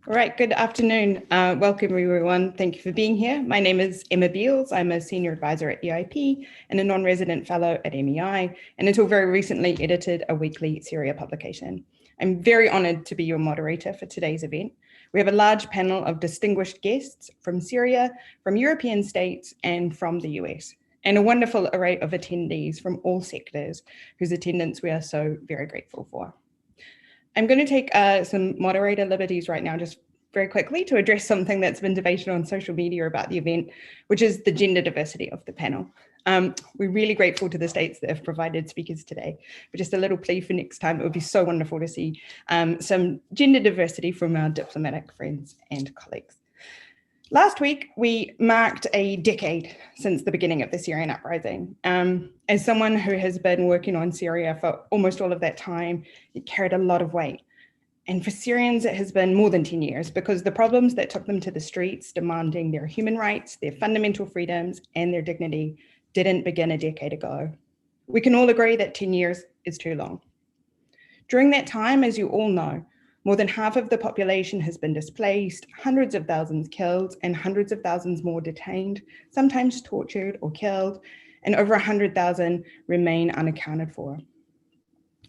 All right, good afternoon. Welcome everyone. Thank you for being here. My name is Emiel. I'm a senior advisor at EIP and a non-resident fellow at MEI, and until very recently edited a weekly Syria publication. I'm very honored to be your moderator for today's event. We have a large panel of distinguished guests from Syria, from European states, and from the US, and a wonderful array of attendees from all sectors whose attendance we are so very grateful for. I'm going to take some moderator liberties right now, just very quickly, to address something that's been debated on social media about the event, which is the gender diversity of the panel. We're really grateful to the states that have provided speakers today, but just a little plea for next time. It would be so wonderful to see some gender diversity from our diplomatic friends and colleagues. Last week, we marked a decade since the beginning of the Syrian uprising. As someone who has been working on Syria for almost all of that time, it carried a lot of weight. And for Syrians, it has been more than 10 years because the problems that took them to the streets demanding their human rights, their fundamental freedoms, and their dignity didn't begin a decade ago. We can all agree that 10 years is too long. During that time, as you all know, more than half of the population has been displaced, hundreds of thousands killed, and hundreds of thousands more detained, sometimes tortured or killed, and over 100,000 remain unaccounted for.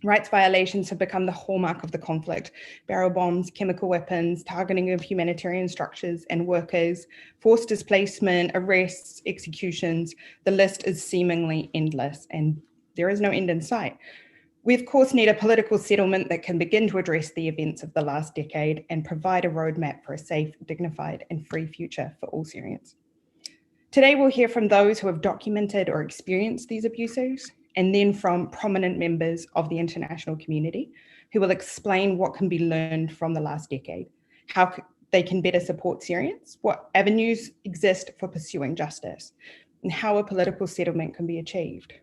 Rights violations have become the hallmark of the conflict. Barrel bombs, chemical weapons, targeting of humanitarian structures and workers, forced displacement, arrests, executions. The list is seemingly endless, and there is no end in sight. We, of course, need a political settlement that can begin to address the events of the last decade and provide a roadmap for a safe, dignified, and free future for all Syrians. Today, we'll hear from those who have documented or experienced these abuses, and then from prominent members of the international community who will explain what can be learned from the last decade, how they can better support Syrians, what avenues exist for pursuing justice, and how a political settlement can be achieved,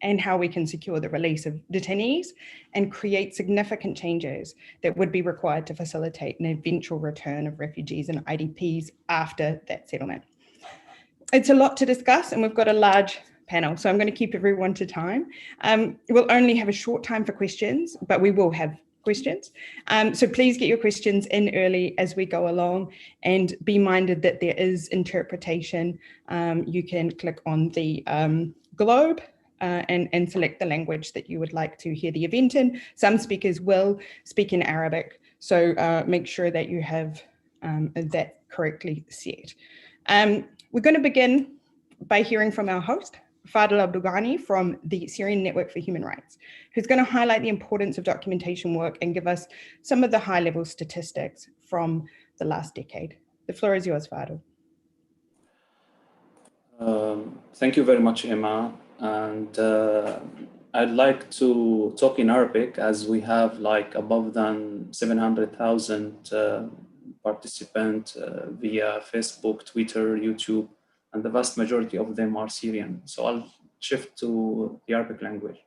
and how we can secure the release of detainees and create significant changes that would be required to facilitate an eventual return of refugees and IDPs after that settlement. It's a lot to discuss, and we've got a large panel, so I'm going to keep everyone to time. We'll only have a short time for questions, but we will have questions. So please get your questions in early as we go along, and be minded that there is interpretation. You can click on the globe and select the language that you would like to hear the event in. Some speakers will speak in Arabic, so make sure that you have that correctly set. We're going to begin by hearing from our host, Fadel Abdoughani from the Syrian Network for Human Rights, who's going to highlight the importance of documentation work and give us some of the high-level statistics from the last decade. The floor is yours, Fadel. Thank you very much, Emma. And I'd like to talk in Arabic, as we have like above than 700,000 participants via Facebook, Twitter, YouTube, and the vast majority of them are Syrian. So I'll shift to the Arabic language.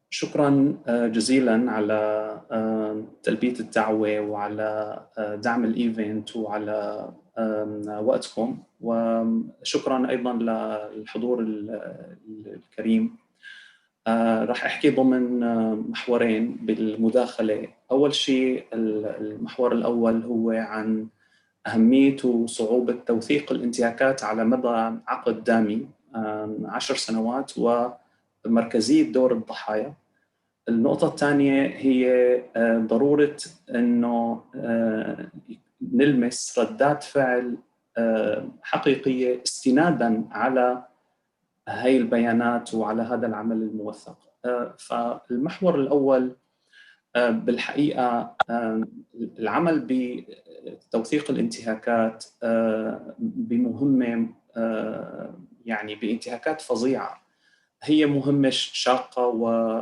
شكرا جزيلا على تلبية الدعوة وعلى دعم الإيفنت وعلى وقتكم، وشكرا أيضا للحضور الكريم. راح أحكي ضمن محورين بالمداخلة. أول شيء المحور الأول هو عن أهمية وصعوبة توثيق الانتهاكات على مدى عقد دامي 10 سنوات ومركزية دور الضحايا. النقطة الثانية هي ضرورة أنه نلمس ردات فعل حقيقية استناداً على هاي البيانات وعلى هذا العمل الموثق. فالمحور الأول بالحقيقة العمل بتوثيق الانتهاكات بمهمة يعني بانتهاكات فظيعة، هي مهمة شاقة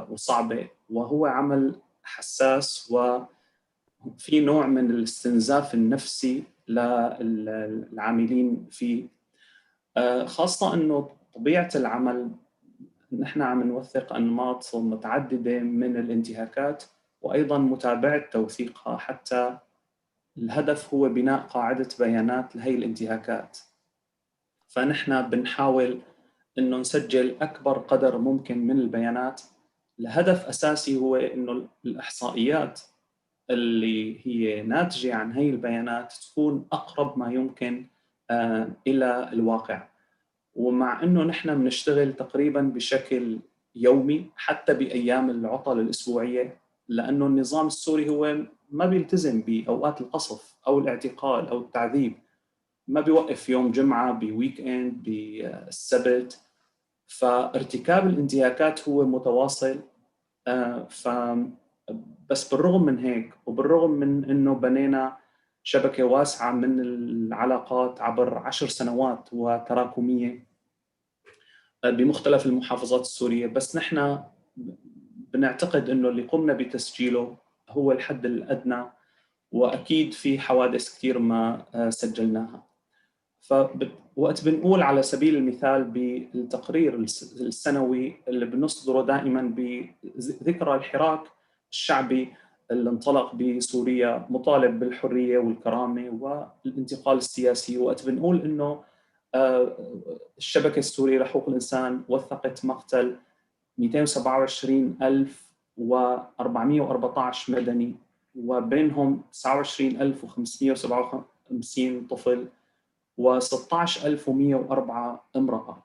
وصعبة، وهو عمل حساس وفي نوع من الاستنزاف النفسي للعاملين فيه، خاصة أنه طبيعة العمل نحن عم نوثق أنماط متعددة من الانتهاكات وأيضاً متابعة توثيقها، حتى الهدف هو بناء قاعدة بيانات لهي الانتهاكات. فنحن بنحاول إنه نسجل أكبر قدر ممكن من البيانات. الهدف أساسي هو إنه الإحصائيات اللي هي ناتجة عن هاي البيانات تكون أقرب ما يمكن إلى الواقع. ومع أنه نحن بنشتغل تقريباً بشكل يومي حتى بأيام العطل الأسبوعية، لأنه النظام السوري هو ما بيلتزم بأوقات القصف أو الاعتقال أو التعذيب، ما بيوقف يوم جمعة بويك إند بالسبت، فارتكاب الانتهاكات هو متواصل. بس بالرغم من هيك وبالرغم من أنه بنينا شبكة واسعة من العلاقات عبر 10 سنوات وتراكمية بمختلف المحافظات السورية، بس نحن بنعتقد أنه اللي قمنا بتسجيله هو الحد الأدنى، وأكيد في حوادث كثير ما سجلناها. فوقت بنقول على سبيل المثال بالتقرير السنوي اللي بنصدره دائما بذكرى الحراك الشعبي اللي انطلق بسوريا مطالب بالحرية والكرامة والانتقال السياسي، وقت بنقول إنه الشبكة السورية لحقوق الإنسان وثقت مقتل 227,414 مدني، وبينهم 29,557 طفل و16,104 امرأة.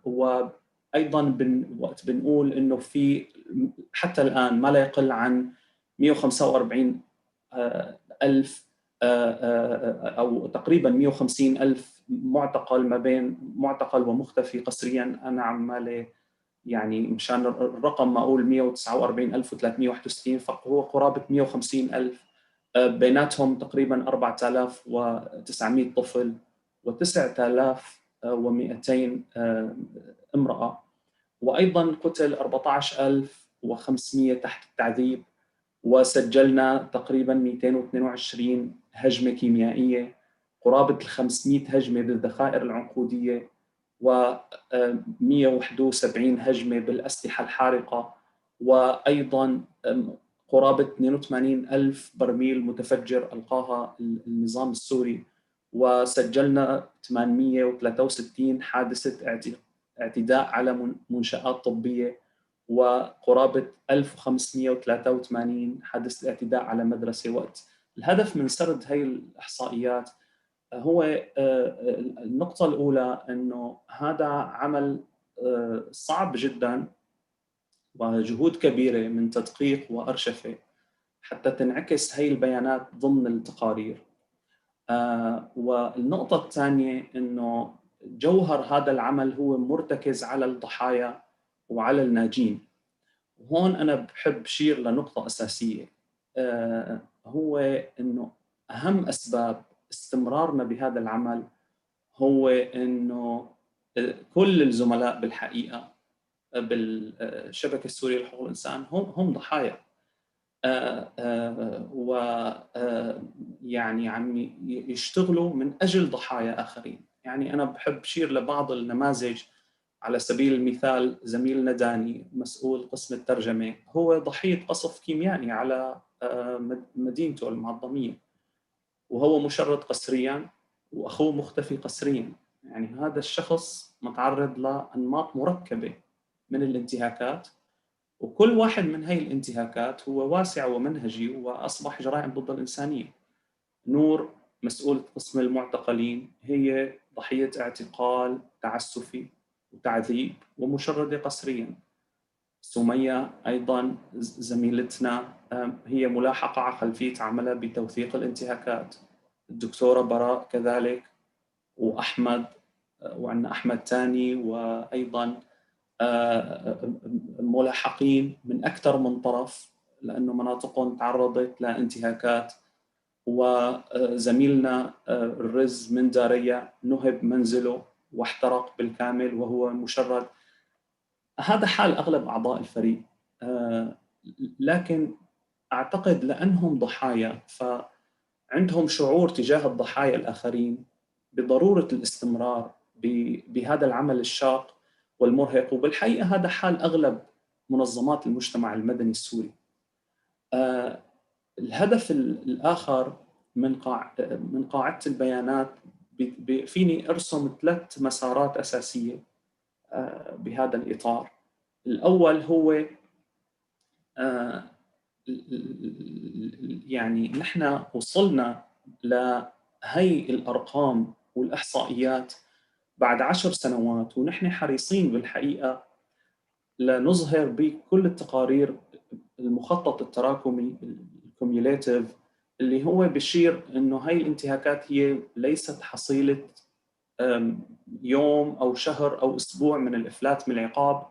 وأيضاً وقت بنقول إنه في حتى الآن ما لا يقل عن 145,000 أو تقريباً 150,000 معتقل، ما بين معتقل ومختفي قسرياً. أنا عمالي يعني مشان الرقم ما أقول 149,361، فهو قرابة 150,000، بيناتهم تقريباً 4,900 طفل و9,200 امرأة، وأيضاً قتل 14,500 تحت التعذيب، وسجلنا تقريباً 222 هجمة كيميائية، قرابة 500 هجمة بالذخائر العنقودية، و171 هجمة بالأسلحة الحارقة، وأيضاً قرابة 82,000 برميل متفجر ألقاها النظام السوري، وسجلنا 863 حادثة اعتداء على منشآت طبية، وقرابة 1583 حادثة اعتداء على مدرسة. وقت الهدف من سرد هاي الإحصائيات هو النقطة الأولى أنه هذا عمل صعب جداً وجهود كبيرة من تدقيق وأرشفة حتى تنعكس هاي البيانات ضمن التقارير. والنقطة الثانية أنه جوهر هذا العمل هو مرتكز على الضحايا وعلى الناجين. وهون أنا بحب أشير لنقطة أساسية، هو أنه أهم أسباب استمرارنا بهذا العمل هو أنه كل الزملاء بالحقيقة بالشبكة السورية لحقوق الإنسان هم ضحايا، ويعني عم يشتغلوا من أجل ضحايا آخرين. يعني أنا بحب أشير لبعض النماذج. على سبيل المثال زميلنا داني مسؤول قسم الترجمة هو ضحية قصف كيميائي على مدينته المعظمية، وهو مشرد قسريا وأخوه مختفي قسريا. يعني هذا الشخص متعرض لأنماط مركبة من الانتهاكات، وكل واحد من هاي الانتهاكات هو واسع ومنهجي وأصبح جرائم ضد الإنسانية. نور مسؤولة قسم المعتقلين هي ضحية اعتقال تعسفي وتعذيب ومشردة قسريا. سمية أيضا زميلتنا هي ملاحقة على خلفية عملها بتوثيق الانتهاكات. الدكتورة براء كذلك، وأحمد، وعندنا أحمد تاني، وأيضا ملاحقين من أكثر من طرف لأنه مناطقهم تعرضت لانتهاكات. وزميلنا الرز من دارية نهب منزله واحترق بالكامل وهو مشرد. هذا حال أغلب أعضاء الفريق، لكن أعتقد لأنهم ضحايا فعندهم شعور تجاه الضحايا الآخرين بضرورة الاستمرار بهذا العمل الشاق والمرهق. وبالحقيقة هذا حال أغلب منظمات المجتمع المدني السوري. الهدف الآخر من قاعدة البيانات فيني أرسم 3 مسارات أساسية بهذا الإطار. الأول هو يعني نحن وصلنا لهي الأرقام والإحصائيات بعد 10 سنوات، ونحن حريصين بالحقيقة لنظهر بكل التقارير المخطط التراكمي الكوميوليتيف اللي هو بيشير إنه هاي الانتهاكات هي ليست حصيلة يوم أو شهر أو أسبوع من الإفلات من العقاب،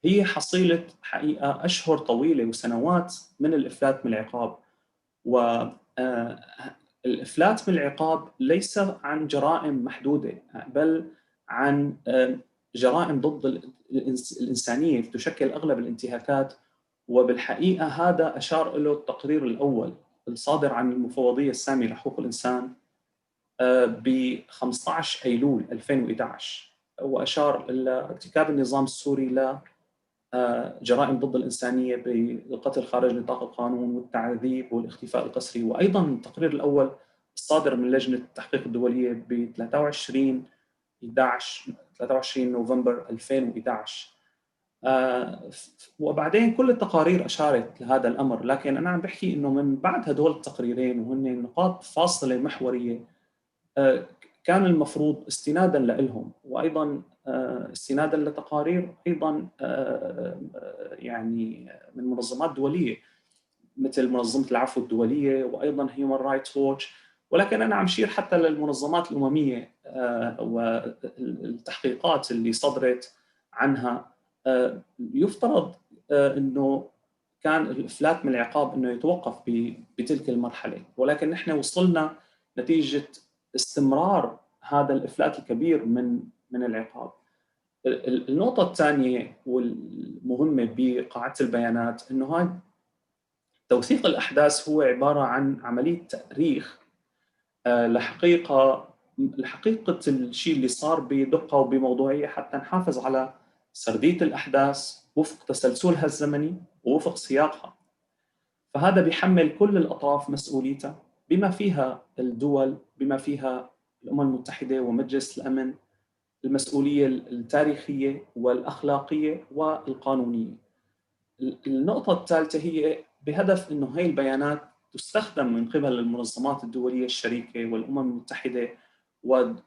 هي حصيلة حقيقة أشهر طويلة وسنوات من الإفلات من العقاب. والإفلات من العقاب ليس عن جرائم محدودة، بل عن جرائم ضد الإنسانية تشكل أغلب الانتهاكات. وبالحقيقة هذا أشار له التقرير الأول الصادر عن المفوضية السامية لحقوق الإنسان ب 15 أيلول 2011، وأشار إلى ارتكاب النظام السوري ل جرائم ضد الإنسانية بالقتل خارج نطاق القانون والتعذيب والاختفاء القسري. وأيضا التقرير الأول الصادر من لجنة التحقيق الدولية ب 23 نوفمبر 2011. وبعدين كل التقارير أشارت لهذا الأمر، لكن أنا عم بحكي إنه من بعد هدول التقريرين وهن نقاط فاصلة محورية كان المفروض استنادا لهم، وأيضا استنادا لتقارير أيضا يعني من منظمات دولية مثل منظمة العفو الدولية وأيضا Human Rights Watch. ولكن أنا عم شير حتى للمنظمات الأممية والتحقيقات اللي صدرت عنها. يفترض أنه كان الإفلات من العقاب أنه يتوقف بتلك المرحلة، ولكن نحن وصلنا نتيجة استمرار هذا الإفلات الكبير من العقاب. النقطة الثانية والمهمة بقاعدة البيانات أنه هاي توثيق الأحداث هو عبارة عن عملية تأريخ لحقيقة الشيء اللي صار بدقة وبموضوعية، حتى نحافظ على سردية الأحداث وفق تسلسلها الزمني ووفق سياقها. فهذا بيحمل كل الأطراف مسؤوليتها، بما فيها الدول، بما فيها الأمم المتحدة ومجلس الأمن، المسؤولية التاريخية والأخلاقية والقانونية. النقطة الثالثة هي بهدف أنه هاي البيانات تستخدم من قبل المنظمات الدولية الشريكة والأمم المتحدة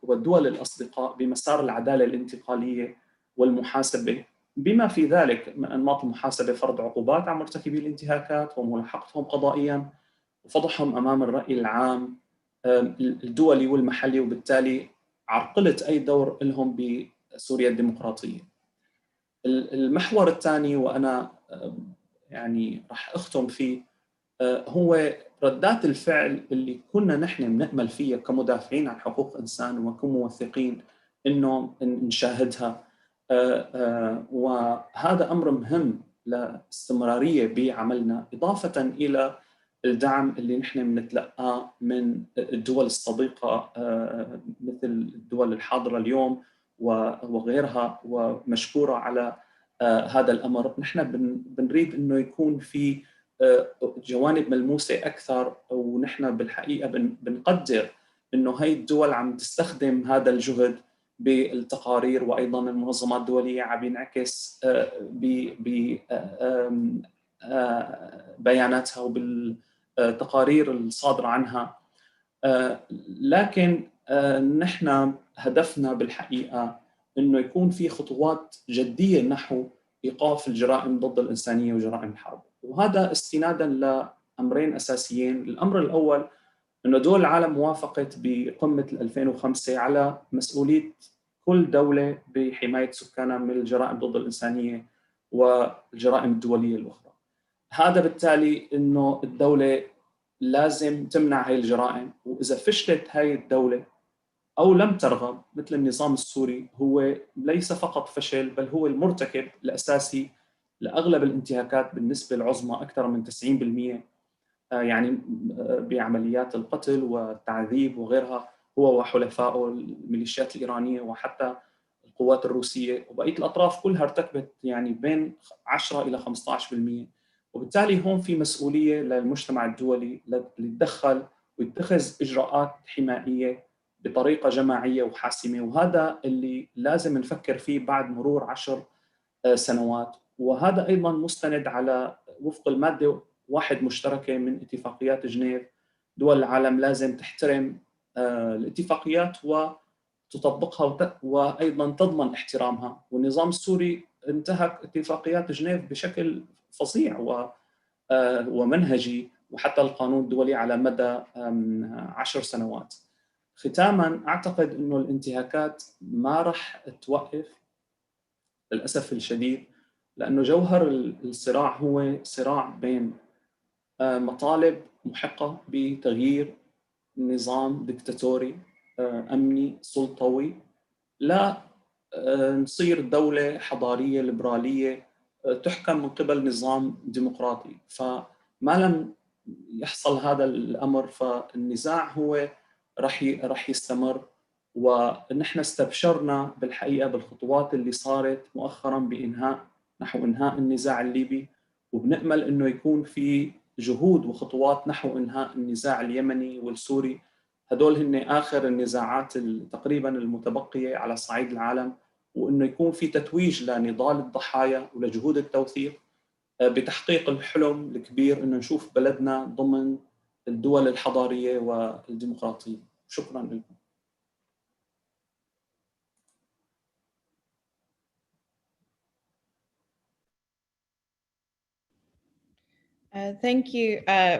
والدول الأصدقاء بمسار العدالة الانتقالية والمحاسبة، بما في ذلك أنماط المحاسبة فرض عقوبات على مرتكبي الانتهاكات وملاحقتهم قضائياً وفضحهم أمام الرأي العام الدولي والمحلي، وبالتالي عرقلة أي دور لهم بسوريا الديمقراطية. المحور الثاني وأنا يعني راح أختم فيه هو ردات الفعل اللي كنا نحن بنأمل فيها كمدافعين عن حقوق إنسان وكموثقين إنه نشاهدها. وهذا أمر مهم لاستمرارية بعملنا، إضافة إلى الدعم اللي نحن بنتلقاه من الدول الصديقة مثل الدول الحاضرة اليوم وغيرها، ومشكورة على هذا الأمر. نحن بنريد إنه يكون في جوانب ملموسة أكثر، ونحن بالحقيقة بنقدر إنه هاي الدول عم تستخدم هذا الجهد بالتقارير، وأيضاً المنظمات الدولية عم ينعكس ببياناتها وبالتقارير الصادرة عنها. لكن نحن هدفنا بالحقيقة إنه يكون في خطوات جدية نحو إيقاف الجرائم ضد الإنسانية وجرائم الحرب، وهذا استناداً لأمرين أساسيين. الأمر الأول إنه دول العالم وافقت بقمة 2005 على مسؤولية كل دولة بحماية سكانها من الجرائم ضد الإنسانية والجرائم الدولية الأخرى. هذا بالتالي إنه الدولة لازم تمنع هاي الجرائم، وإذا فشلت هاي الدولة أو لم ترغب مثل النظام السوري، هو ليس فقط فشل بل هو المرتكب الأساسي لأغلب الانتهاكات بالنسبة العظمى أكثر من 90%، يعني بعمليات القتل والتعذيب وغيرها، هو وحلفائه الميليشيات الإيرانية وحتى القوات الروسية وبقية الأطراف كلها ارتكبت يعني بين 10 إلى 15%. وبالتالي هون في مسؤولية للمجتمع الدولي ليتدخل ويتخذ إجراءات حمائية بطريقة جماعية وحاسمة، وهذا اللي لازم نفكر فيه بعد مرور 10 سنوات. وهذا أيضاً مستند على وفق المادة واحد مشتركة من اتفاقيات جنيف. دول العالم لازم تحترم الاتفاقيات وتطبقها وأيضا تضمن احترامها. والنظام السوري انتهك اتفاقيات جنيف بشكل فظيع ومنهجي، وحتى القانون الدولي على مدى 10 سنوات. ختاماً، أعتقد أنه الانتهاكات ما رح توقف للأسف الشديد، لأنه جوهر الصراع هو صراع بين مطالب محقة بتغيير نظام دكتاتوري أمني سلطوي، لا نصير دولة حضارية ليبرالية تحكم من قبل نظام ديمقراطي. فما لم يحصل هذا الأمر فالنزاع هو رح يستمر. ونحن استبشرنا بالحقيقة بالخطوات اللي صارت مؤخراً نحو إنهاء النزاع الليبي، وبنأمل إنه يكون في جهود وخطوات نحو إنهاء النزاع اليمني والسوري. هدول هن آخر النزاعات تقريباً المتبقية على صعيد العالم، وإنه يكون في تتويج لنضال الضحايا ولجهود التوثيق بتحقيق الحلم الكبير إنه نشوف بلدنا ضمن الدول الحضارية والديمقراطية. شكراً لكم. Thank you,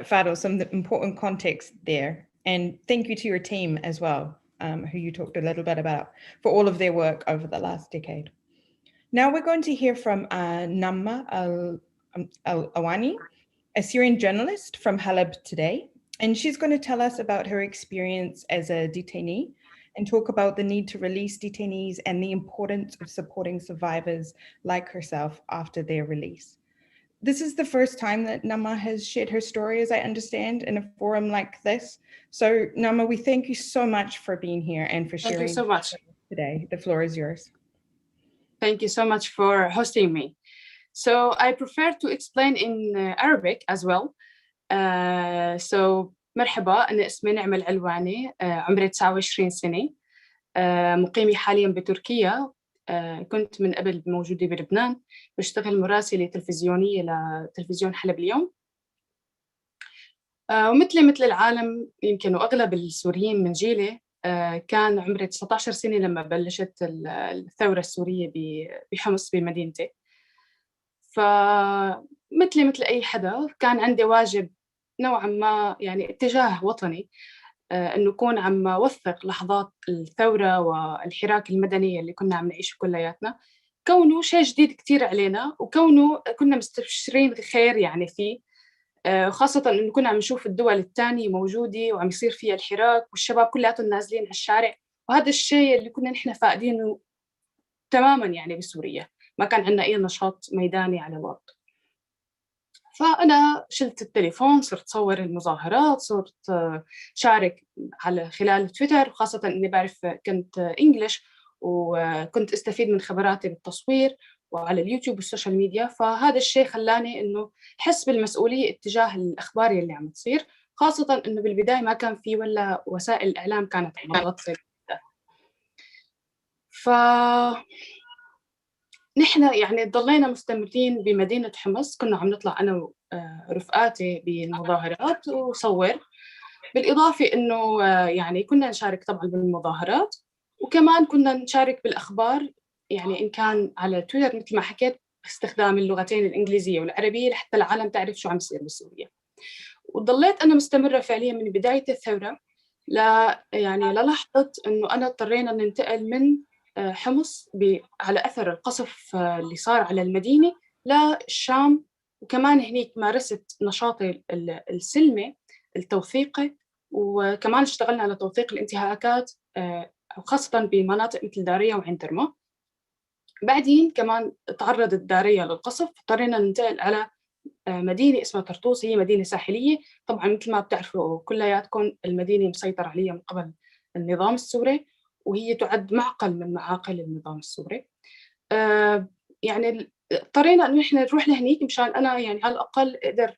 Fadil, some important context there. And thank you to your team as well, who you talked a little bit about, for all of their work over the last decade. Now we're going to hear from Namma Al-Awani, a Syrian journalist from Halab today. And she's going to tell us about her experience as a detainee and talk about the need to release detainees and the importance of supporting survivors like herself after their release. This is the first time that Namma has shared her story, as I understand, in a forum like this. So Namma, we thank you so much for being here and for sharing. Thank you so much today. The floor is yours. Thank you so much for hosting me. So I prefer to explain in Arabic as well. So مرحبا، أنا اسمي نعمة العلواني، عمري 29 سنة، مقيمة حالياً بتركيا. كنت من قبل موجودة بلبنان، بشتغل مراسلة تلفزيونية لتلفزيون حلب اليوم. ومثل العالم يمكن وأغلب السوريين من جيلي، كان عمري 19 سنة لما بلشت الثورة السورية بحمص بمدينتي. فمثل أي حدا كان عندي واجب نوعاً ما، يعني اتجاه وطني، إنه أكون عم وثق لحظات الثورة والحراك المدني اللي كنا عم نعيشه كلياتنا، كونه شيء جديد كتير علينا، وكونه كنا مستبشرين خير يعني فيه، خاصة إنه كنا عم نشوف الدول الثانية موجودة وعم يصير فيها الحراك والشباب كلياتهم نازلين على الشارع، وهذا الشيء اللي كنا نحن فاقدينه تماماً يعني بسوريا، ما كان عندنا أي نشاط ميداني على الأرض. فأنا شلت التليفون، صرت صور المظاهرات، صرت شارك على خلال تويتر، خاصة إني بعرف كنت إنجليش وكنت استفيد من خبراتي بالتصوير وعلى اليوتيوب والسوشيال ميديا. فهذا الشيء خلاني إنه حس بالمسؤولية اتجاه الأخبار اللي عم تصير، خاصة إنه بالبداية ما كان في ولا وسائل الإعلام كانت عم تغطي. نحن يعني ضلينا مستمرين بمدينة حمص، كنا عم نطلع أنا ورفقاتي بالمظاهرات وصور، بالإضافة إنه يعني كنا نشارك طبعاً بالمظاهرات، وكمان كنا نشارك بالأخبار، يعني إن كان على تويتر مثل ما حكيت باستخدام اللغتين الإنجليزية والعربية لحتى العالم تعرف شو عم يصير بسوريا. وضليت أنا مستمرة فعلياً من بداية الثورة يعني للحظة إنه أنا اضطرينا ننتقل من حمص على أثر القصف اللي صار على المدينة للشام. وكمان هنيك مارست نشاطي السلمي التوثيقي، وكمان اشتغلنا على توثيق الانتهاكات خاصة بمناطق مثل دارية وعين ترمى. بعدين كمان تعرضت دارية للقصف، اضطرينا ننتقل على مدينة اسمها طرطوس، هي مدينة ساحلية. طبعاً مثل ما بتعرفوا كلياتكم المدينة مسيطر عليها من قبل النظام السوري، وهي تعد معقل من معاقل النظام السوري. يعني اضطرينا إنه إحنا نروح لهنيك مشان أنا يعني على الأقل أقدر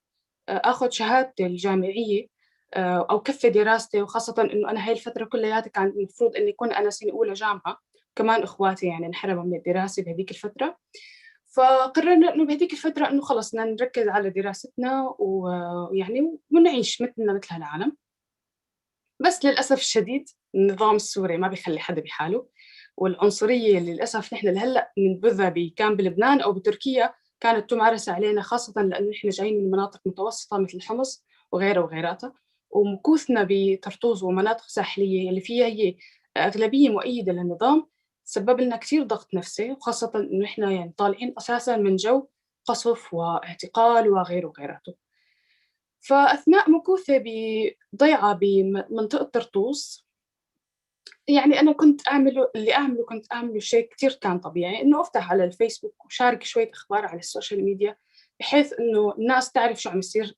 أخذ شهادتي الجامعية أو كفي دراستي، وخاصة إنه أنا هاي الفترة كلياتها كان المفروض إني أكون أنا سنة أولى جامعة، كمان إخواتي يعني انحرموا من الدراسة بهذيك الفترة. فقررنا إنه بهذيك الفترة إنه خلص بدنا نركز على دراستنا ويعني ونعيش مثلنا مثل هالعالم. بس للأسف الشديد النظام السوري ما بيخلي حدا بحاله، والعنصرية اللي للأسف نحن لهلأ ننبذها كان بلبنان أو بتركيا كانت تمارس علينا، خاصة لأنه نحن جايين من مناطق متوسطة مثل حمص وغيرها وغيراتها، ومكوثنا بطرطوس ومناطق ساحلية اللي فيها هي أغلبية مؤيدة للنظام سبب لنا كتير ضغط نفسي، وخاصة إنه نحن يعني طالعين أساساً من جو قصف واعتقال وغيره وغيراته. فأثناء مكوثي ضيعة بمنطقة طرطوس، يعني أنا كنت كنت أعمله شيء كتير كان طبيعي، إنه أفتح على الفيسبوك وشارك شوية أخبار على السوشيال ميديا بحيث إنه الناس تعرف شو عم يصير،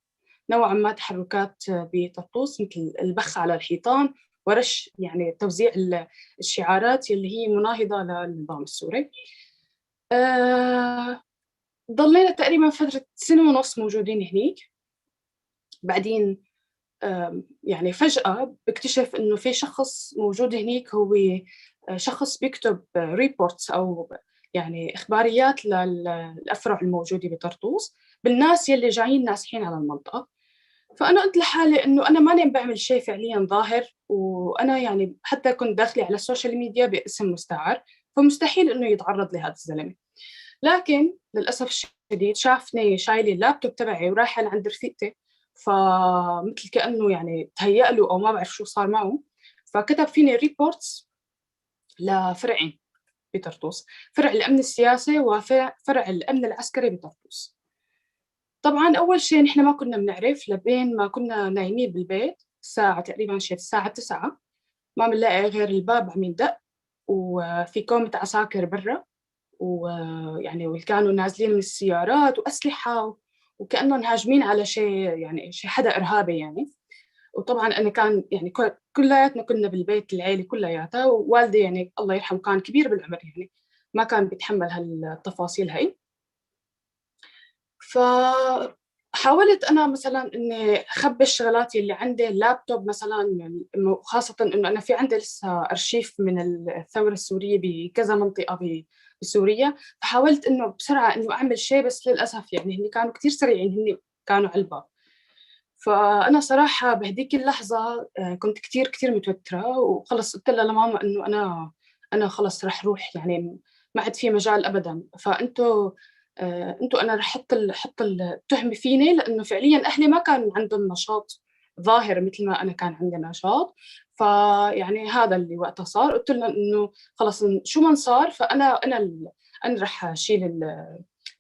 نوعاً ما تحركات بطرطوس مثل البخ على الحيطان ورش يعني توزيع الشعارات اللي هي مناهضة للنظام السوري. ضلينا تقريباً فترة سنة ونص موجودين هنيك. بعدين يعني فجأة بكتشف إنه في شخص موجود هنيك، هو شخص بيكتب ريبورتس أو يعني إخباريات للأفرع الموجودة بطرطوس بالناس يلي جايين ناسحين على المنطقة. فأنا قلت لحالي إنه أنا ماني بعمل شيء فعلياً ظاهر، وأنا يعني حتى كنت داخلة على السوشيال ميديا باسم مستعار، فمستحيل إنه يتعرض لهذا الزلمة. لكن للأسف الشديد شافني شايلة اللابتوب تبعي ورايحة لعند رفيقتي، فمثل كأنه يعني تهيأ له أو ما بعرف شو صار معه، فكتب فيني ريبورتس لفرعين بطرطوس، فرع الأمن السياسي وفرع الأمن العسكري بطرطوس. طبعاً أول شيء نحن ما كنا بنعرف لبين ما كنا نايمين بالبيت الساعة تقريباً الساعة 9 ما بنلاقي غير الباب عم يندق وفي كومة عساكر برا، ويعني كانوا نازلين من السيارات وأسلحة وكأنهم هاجمين على شيء يعني شيء حدا إرهابي يعني. وطبعاً أنا كان يعني كلياتنا كنا بالبيت العيلة كلياتها، ووالدي يعني الله يرحمه كان كبير بالعمر يعني ما كان بيتحمل هالتفاصيل هاي. فحاولت أنا مثلاً إني أخبي الشغلات اللي عندي، اللابتوب مثلاً، خاصة إنه أنا في عندي لسه أرشيف من الثورة السورية بكذا منطقة بسوريا، فحاولت إنه بسرعة إنه أعمل شيء، بس للأسف يعني هني كانوا كتير سريعين، هني كانوا على الباب. فأنا صراحة بهديك اللحظة كنت كتير كتير متوترة، وخلص قلت لها لماما إنه أنا خلص رح روح يعني ما عاد في مجال أبداً، فأنتوا أنا رح حط التهمة فيني، لأنه فعلياً أهلي ما كان عندهم نشاط ظاهر مثل ما أنا كان عندي نشاط. فيعني هذا اللي وقتها صار، قلت لهم إنه خلص شو من صار أنا رح أشيل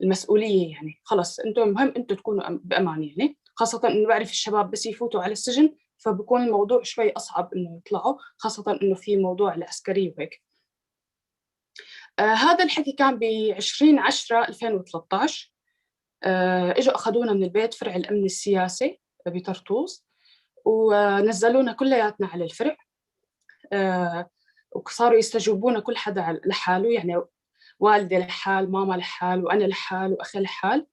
المسؤولية، يعني خلص أنتم مهم أنتم تكونوا بأمان، يعني خاصة إنه بعرف الشباب بس يفوتوا على السجن فبكون الموضوع شوي أصعب إنه يطلعوا، خاصة إنه في موضوع العسكري وهيك. هذا الحكي كان ب20/10/2013. إجوا أخذونا من البيت فرع الأمن السياسي بطرطوس ونزلونا كلياتنا على الفرع. وصاروا يستجوبونا كل حدا لحاله، يعني والدي لحال، ماما لحال، وأنا لحال، وأخي لحال.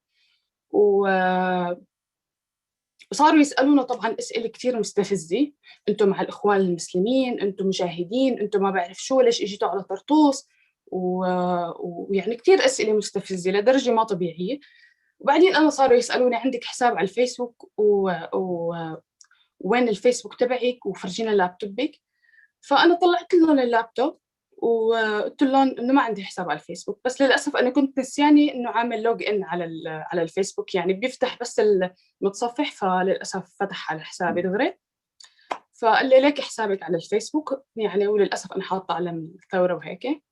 وصاروا يسألونا طبعاً أسئلة كتير مستفزة، أنتم مع الإخوان المسلمين، أنتم مجاهدين، أنتم ما بعرف شو، ليش إجيتوا على طرطوس، ويعني كتير أسئلة مستفزة لدرجة ما طبيعية. وبعدين أنا صاروا يسألوني عندك حساب على الفيسبوك وين الفيسبوك تبعك وفرجينا لابتوبك. فأنا طلعت لهم اللابتوب وقلت لهم إنه ما عندي حساب على الفيسبوك، بس للأسف أنا كنت نسياني إنه عامل لوج إن على الفيسبوك، يعني بيفتح بس المتصفح، فللأسف فتح على حسابي دغري. فقال لي ليك حسابك على الفيسبوك يعني، وللأسف أنا حاطة علم الثورة وهيك.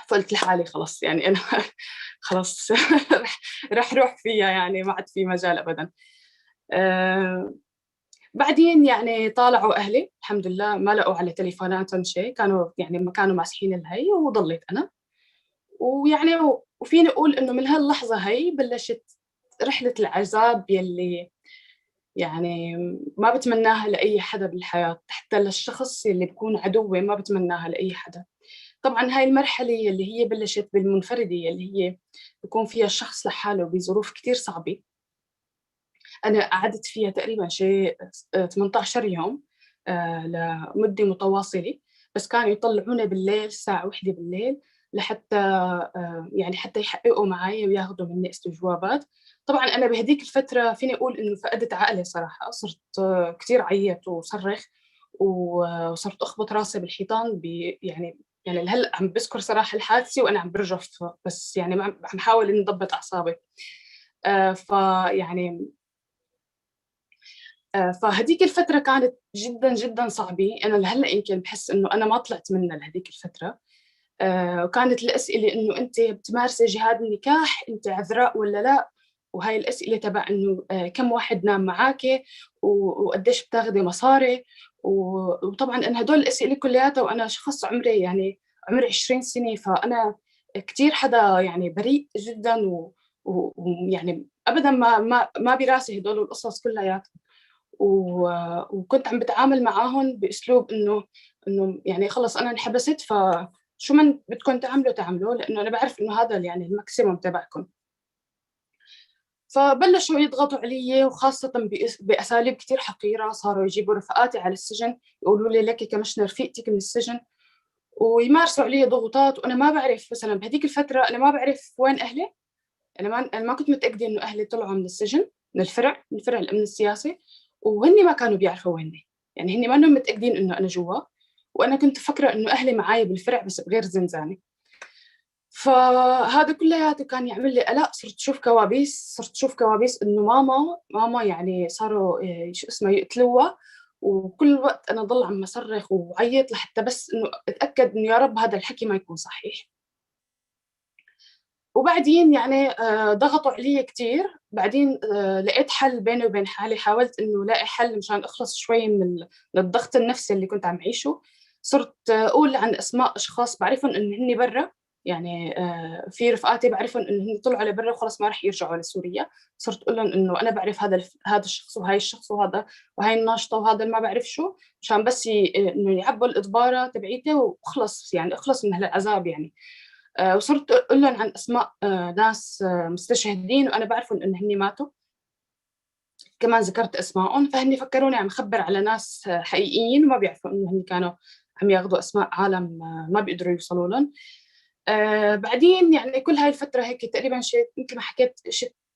فقلت لحالي خلص يعني أنا خلص رح روح فيها، يعني ما عاد في مجال أبدا. بعدين يعني طالعوا أهلي الحمد لله، ما لقوا على تليفوناتهم شيء، كانوا يعني ما كانوا ماسحين الهي، وضليت أنا. ويعني وفيني أقول إنه من هاللحظة هي بلشت رحلة العذاب يلي يعني ما بتمناها لأي حدا بالحياة، حتى للشخص اللي بكون عدوي ما بتمناها لأي حدا. طبعاً هاي المرحلة اللي هي بلشت بالمنفردة، اللي هي بيكون فيها الشخص لحاله بظروف كتير صعبة. أنا قعدت فيها تقريباً شيء 18 يوم لمدة متواصلة، بس كانوا يطلعوني بالليل الساعة 1 بالليل لحتى يعني حتى يحققوا معي وياخذوا مني استجوابات. طبعا أنا بهديك الفترة فيني أقول إنه فقدت عقلي صراحة، صرت كتير عيط وصرخ وصرت أخبط راسي بالحيطان يعني هلأ عم بذكر صراحة الحادثة وأنا عم برجف، بس يعني عم حاول إني أضبط أعصابي. فيعني فهديك الفترة كانت جدا جدا صعبة. أنا لهلأ يمكن بحس إنه أنا ما طلعت منها لهديك الفترة. وكانت الأسئلة إنه أنت بتمارسي جهاد النكاح، أنت عذراء ولا لا؟ وهاي الأسئلة تبع إنه كم واحد نام معاك وقديش بتاخدي مصاري. وطبعا أنا هدول الأسئلة كلياتها وأنا شخص عمري 20 سنة، فأنا كتير حدا يعني بريء جدا ويعني أبدا ما براسي هدول القصص كلياتها. وكنت عم بتعامل معاهم بأسلوب إنه يعني خلص أنا انحبست، فشو من بدكم تعملوا لأنه أنا بعرف إنه هذا يعني الماكسيموم تبعكم. فبلشوا يضغطوا علي، وخاصة بأساليب كتير حقيرة. صاروا يجيبوا رفقاتي على السجن يقولوا لي لك كمشنا رفيقتك من السجن، ويمارسوا علي ضغوطات. وأنا ما بعرف، مثلا بهديك الفترة أنا ما بعرف وين أهلي. أنا ما كنت متأكدة إنه أهلي طلعوا من السجن، من فرع الأمن السياسي، وهني ما كانوا بيعرفوا ويني. يعني هني ما كانوا متأكدين إنه أنا جوا، وأنا كنت فكرة إنه أهلي معاي بالفرع بس بغير زنزانة. فهذا كلياته كان يعمل لي قلق. صرت شوف كوابيس إنه ماما يعني صاروا شو اسمه يقتلوها، وكل وقت أنا ضل عم أصرخ وعيط لحتى بس إنه أتأكد إنه يا رب هذا الحكي ما يكون صحيح. وبعدين يعني ضغطوا علي كتير. بعدين لقيت حل بيني وبين حالي، حاولت إنه لاقي حل مشان أخلص شوي من الضغط النفسي اللي كنت عم عيشه. صرت أقول عن أسماء أشخاص بعرفهم إن هني برا، يعني في رفقاتي بعرفهم إن هني طلعوا لبرا وخلص ما رح يرجعوا لسوريا. صرت أقول لهم إنه أنا بعرف هذا الشخص وهاي الشخص وهاي الناشطة وهذا ما بعرف شو، مشان بس إنه يعبوا الإضبارة تبعيتي وخلص، يعني أخلص من هالعذاب يعني. وصرت أقول لهم عن أسماء ناس مستشهدين وأنا بعرفهم إن هني ماتوا. كمان ذكرت أسمائهم، فهني فكروني عم خبر على ناس حقيقيين وما بيعرفوا إنه هني كانوا عم ياخذوا أسماء عالم ما بيقدروا يوصلوا لهم. بعدين يعني كل هاي الفترة هيك تقريبا مثل ما حكيت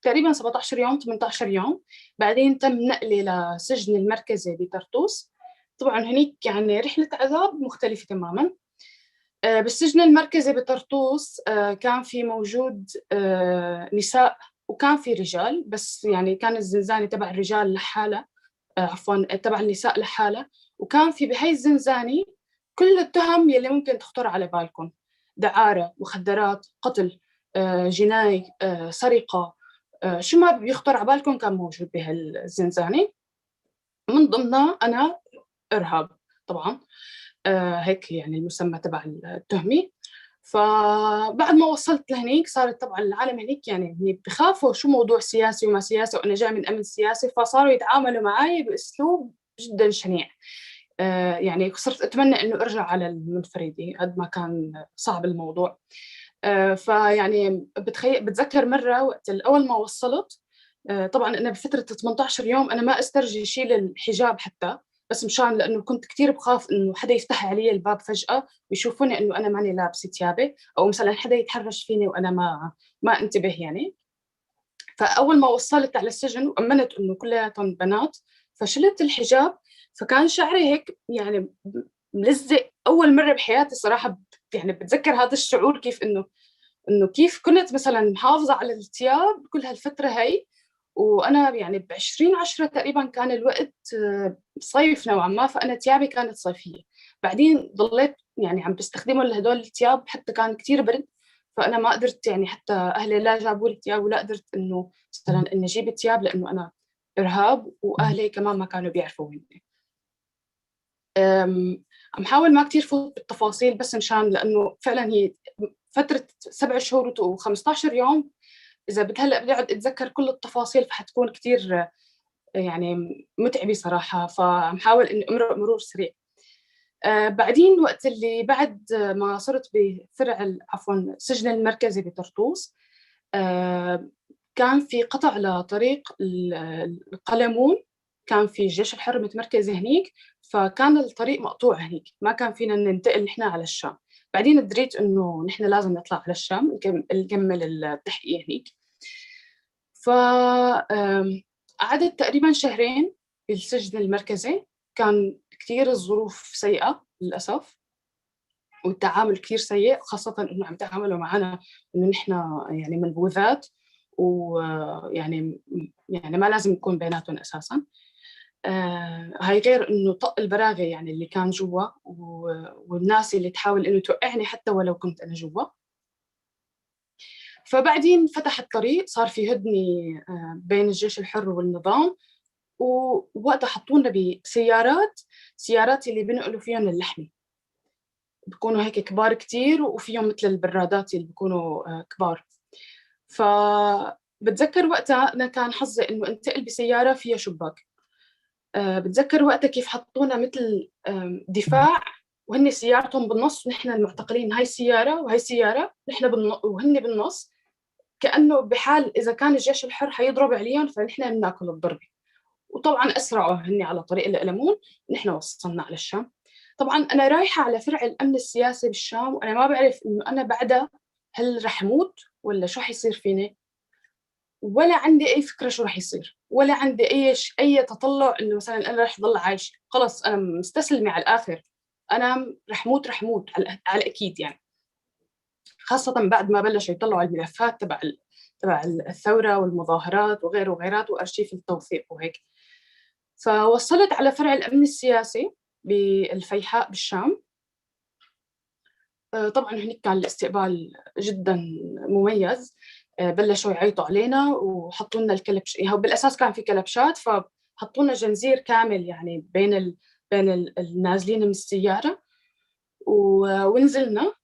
تقريبا 17 يوم 18 يوم. بعدين تم نقلي لسجن المركزي بطرطوس. طبعا هنيك يعني رحلة عذاب مختلفة تماما. بالسجن المركزي بطرطوس كان في موجود نساء وكان في رجال، بس يعني كان الزنزانة تبع الرجال لحالة، عفوا تبع النساء لحالة. وكان في بهاي الزنزانة كل التهم يلي ممكن تخطر على بالكم: دعارة، مخدرات، قتل، جناي، سرقة، شو ما بيخطر على بالكم كان موجود بهالزنزانة. من ضمنها أنا إرهاب طبعاً، هيك يعني المسمى تبع التهمة. فبعد ما وصلت لهنيك صارت طبعا العالم هنيك يعني بخافوا شو موضوع سياسي وما سياسي، وأنا جاي من أمن سياسي، فصاروا يتعاملوا معي بأسلوب جدا شنيع. يعني صرت أتمنى إنه أرجع على المنفردة قد ما كان صعب الموضوع. فيعني بتذكر مرة وقت أول ما وصلت، طبعا أنا بفترة 18 يوم أنا ما أسترجي شيل الحجاب حتى، بس مشان لأنه كنت كتير بخاف إنه حدا يفتح علي الباب فجأة ويشوفوني إنه أنا ماني لابسة ثيابي، أو مثلا حدا يتحرش فيني وأنا ما انتبه يعني. فأول ما وصلت على السجن وأمنت إنه كلياتهم بنات، فشلت الحجاب. فكان شعري هيك يعني ملزق أول مرة بحياتي صراحة. يعني بتذكر هذا الشعور، كيف إنه كيف كنت مثلا محافظة على الثياب كل هالفترة هاي. وأنا يعني ب2010 تقريبا كان الوقت صيف نوعا ما، فأنا ثيابي كانت صيفية. بعدين ضليت يعني عم بستخدمهم لهدول الثياب حتى كان كتير برد، فأنا ما قدرت يعني حتى أهلي لا جابوا لي ثياب ولا قدرت إنه مثلا إني أجيب ثياب لأنه أنا إرهاب، وأهلي كمان ما كانوا بيعرفوا ويني. عم حاول ما كتير فوت بالتفاصيل بس مشان لأنه فعلا هي فترة 7 شهور و15 يوم. إذا هلأ بدي أقعد أتذكر كل التفاصيل فحتكون كتير يعني متعبة صراحة، فمحاول إني أمرق مرور سريع. بعدين وقت اللي بعد ما صرت بفرع عفوا سجن المركزي بطرطوس، كان في قطع لطريق القلمون، كان في الجيش الحر متمركز هنيك، فكان الطريق مقطوع هنيك، ما كان فينا ننتقل نحن على الشام. بعدين دريت إنه نحن لازم نطلع على الشام نكمل التحقيق هنيك. فقعدت تقريباً شهرين بالسجن المركزي. كان كتير الظروف سيئة للأسف، والتعامل كتير سيء، خاصة إنه عم تعاملوا معنا إنه نحن يعني منبوذات، ويعني ما لازم نكون بيناتهم أساساً. هاي غير إنه طق البراغي يعني اللي كان جوا، والناس اللي تحاول إنه توقعني حتى ولو كنت أنا جوا. فبعدين فتح الطريق، صار في هدنة بين الجيش الحر والنظام، ووقتها حطونا بسيارات اللي بنقلوا فيهم اللحمة، بيكونوا هيك كبار كتير، وفيهم مثل البرادات اللي بيكونوا كبار. فبتذكر وقتها أنا كان حظي إنه انتقل بسيارة فيها شباك. بتذكر وقتها كيف حطونا مثل دفاع، وهن سيارتهم بالنص ونحن المعتقلين، هاي سيارة وهي سيارة، نحن وهن بالنص، كأنه بحال إذا كان الجيش الحر حيضرب عليهم فنحن بناكل الضربة. وطبعاً أسرعوا هن على طريق الألمون، ونحن وصلنا على الشام. طبعاً أنا رايحة على فرع الأمن السياسي بالشام، وأنا ما بعرف إنه أنا بعدها هل رح موت ولا شو حيصير فيني، ولا عندي أي فكرة شو رح يصير، ولا عندي أي تطلع إنه مثلاً أنا رح ضل عايش. خلص أنا مستسلمة على الآخر، أنا رح موت على أكيد يعني. خاصة بعد ما بلشوا يطلعوا الملفات تبع الثورة والمظاهرات وغيره وغيرات وأرشيف التوثيق وهيك. فوصلت على فرع الأمن السياسي بالفيحاء بالشام. طبعاً هناك كان الاستقبال جداً مميز. بلشوا يعيطوا علينا وحطوا لنا هو بالأساس كان في كلبشات، فحطوا لنا جنزير كامل يعني بين النازلين من السيارة، ونزلنا.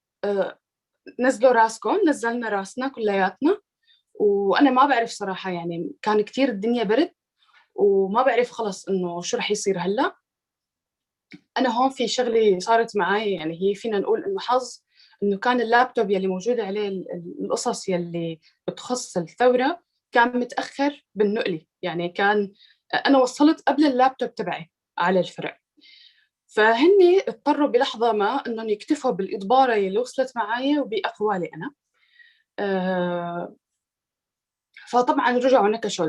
نزلوا راسكم، نزلنا راسنا كلياتنا. وأنا ما بعرف صراحة يعني، كان كتير الدنيا برد، وما بعرف خلص إنه شو رح يصير هلأ. أنا هون في شغلة صارت معي يعني، هي فينا نقول إنه حظ، إنه كان اللابتوب يلي موجود عليه القصص يلي بتخص الثورة كان متأخر بالنقلة، يعني كان أنا وصلت قبل اللابتوب تبعي على الفرع. فهني اضطروا بلحظة ما إنهم يكتفوا بالإضبارة اللي وصلت معي وبأقوالي أنا. فطبعاً رجعوا نكشوا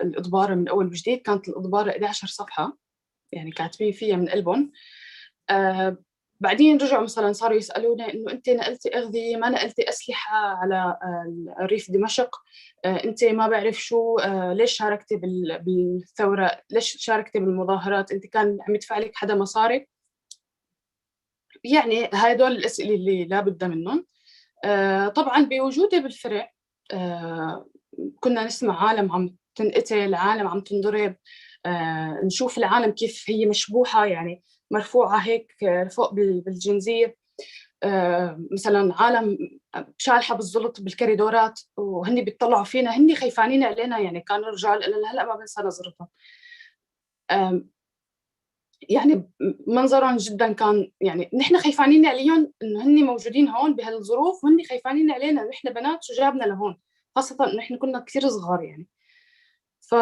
الإضبارة من أول وجديد. كانت الإضبارة 11 صفحة يعني كاتبين فيها من قلبهم. بعدين رجعوا مثلاً صاروا يسألونا إنه أنت نقلتي أغذية، ما نقلتي أسلحة على ريف دمشق، أنت ما بعرف شو، ليش شاركتي بالثورة، ليش شاركتي بالمظاهرات، أنت كان عم يدفع لك حدا مصاري. يعني هدول الأسئلة اللي لا بد منهم. طبعاً بوجودي بالفرع كنا نسمع عالم عم تنقتل، عالم عم تنضرب، نشوف العالم كيف هي مشبوحة يعني، مرفوعة هيك فوق بالجنزير. مثلا عالم شالحة بالزلط بالكريدورات، وهني بيطلعوا فينا، هني خيفانين علينا يعني. كانوا رجال إلى هلأ ما بنسى نظرتهم. يعني منظرهم جدا كان يعني، نحن خيفانين عليهم إنه هني موجودين هون بهالظروف، وهني خيفانين علينا نحن بنات شو جابنا لهون، خاصة إنه إحنا كنا كثير صغار يعني. ف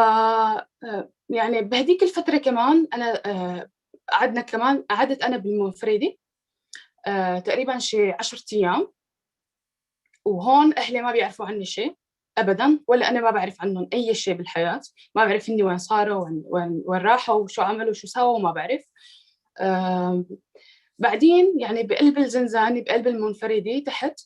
يعني بهديك الفترة كمان أنا قعدت أنا بالمنفردة تقريبا شي 10 أيام. وهون أهلي ما بيعرفوا عني شيء أبداً، ولا أنا ما بعرف عنهم أي شيء بالحياة. ما بعرف إني وين صاروا وين راحوا وشو عملوا وشو سووا، ما بعرف. بعدين يعني بقلب الزنزانة بقلب المنفردة تحت،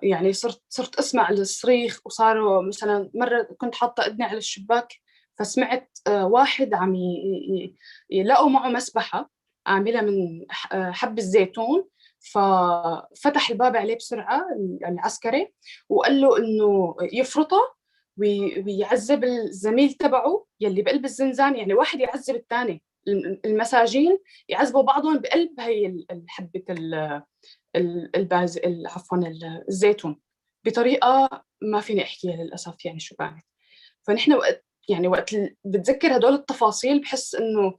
يعني صرت أسمع الصريخ. وصاروا مثلا مرة كنت حاطة إذني على الشباك، فسمعت واحد عم يلاقوا معه مسبحة عاملة من حب الزيتون. ففتح الباب عليه بسرعة العسكري، وقال له إنه يفرطه ويعذب الزميل تبعه يلي بقلب الزنزان. يعني واحد يعذب الثاني، المساجين يعذبوا بعضهم بقلب هي الحبة الباز عفوا الزيتون، بطريقة ما فيني أحكيها للأسف يعني شو بعمل. فنحن وقت بتذكر هدول التفاصيل بحس إنه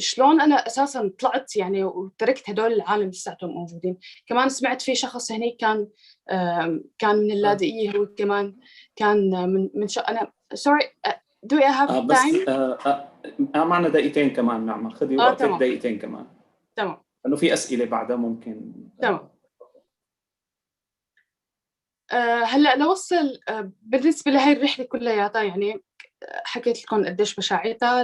شلون أنا أساساً طلعت يعني وتركت هدول العالم لساتهم موجودين. كمان سمعت في شخص هناك كان من اللاذقية، هو كمان كان من أنا sorry do I have time؟ معنا دقيقتين كمان، نعم خذي وقتك تمام. دقيقتين كمان. تمام. لأنه في أسئلة بعدها ممكن. تمام. هلا نوصل بالنسبة لهي الرحلة كلياتها، يعني حكيت لكم قديش بشاعتها.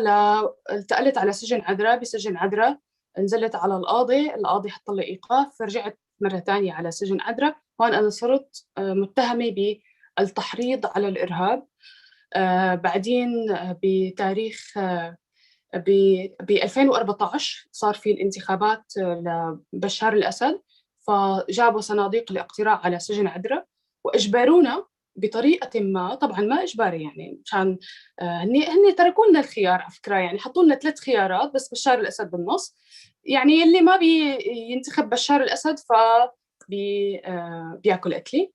التقلت على سجن عذراء، بسجن عذراء نزلت على القاضي حط لي إيقاف، فرجعت مرة تانية على سجن عذراء. هون أنا صرت متهمة بالتحريض على الإرهاب. بعدين بتاريخ ب 2014 صار في الانتخابات لبشار الأسد، فجابوا صناديق الاقتراع على سجن عذراء وأجبرونا بطريقة ما، طبعا ما إجباري يعني، مشان هني تركوا لنا الخيار على فكرة، يعني حطوا لنا 3 خيارات بس بشار الأسد بالنص. يعني اللي ما بينتخب بشار الأسد بياكل أكلي.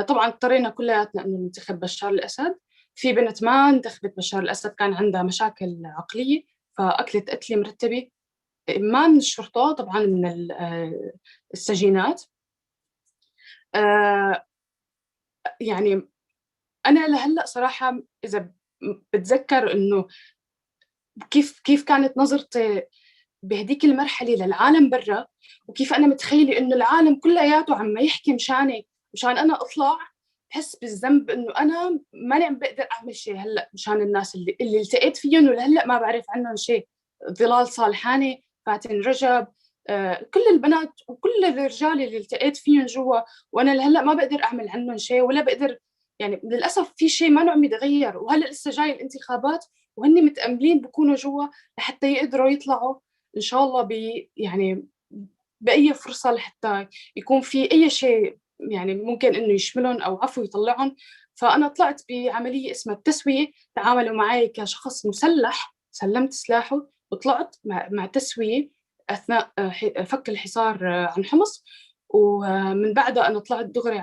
طبعا اضطرينا كلياتنا إنه ننتخب بشار الأسد. في بنت ما انتخبت بشار الأسد، كان عندها مشاكل عقلية، فأكلت أكلة مرتبة، ما من الشرطة طبعا، من السجينات. يعني أنا لهلأ صراحة إذا بتذكر إنه كيف كانت نظرتي بهديك المرحلة للعالم برا، وكيف أنا متخيلة إنه العالم كلياته عم يحكي مشاني، مشان أنا أطلع، بحس بالذنب إنه أنا ماني عم بقدر أعمل شيء هلأ مشان الناس اللي التقيت فيهم ولهلأ ما بعرف عنهم شيء. ظلال صالحاني، فاتن رجب، كل البنات وكل الرجال اللي التقيت فيهم جوا، وأنا لهلأ ما بقدر أعمل عنهم شيء ولا بقدر، يعني للأسف في شيء ما عم يتغير. وهلأ لسه جاي الانتخابات وهن متأملين بكونوا جوا لحتى يقدروا يطلعوا إن شاء الله يعني بأي فرصة لحتى يكون في أي شيء يعني ممكن إنه يشملهم أو عفو يطلعهم. فأنا طلعت بعملية اسمها التسوية، تعاملوا معي كشخص مسلح، سلمت سلاحه وطلعت مع تسوية أثناء فك الحصار عن حمص. ومن بعدها أنا طلعت دغري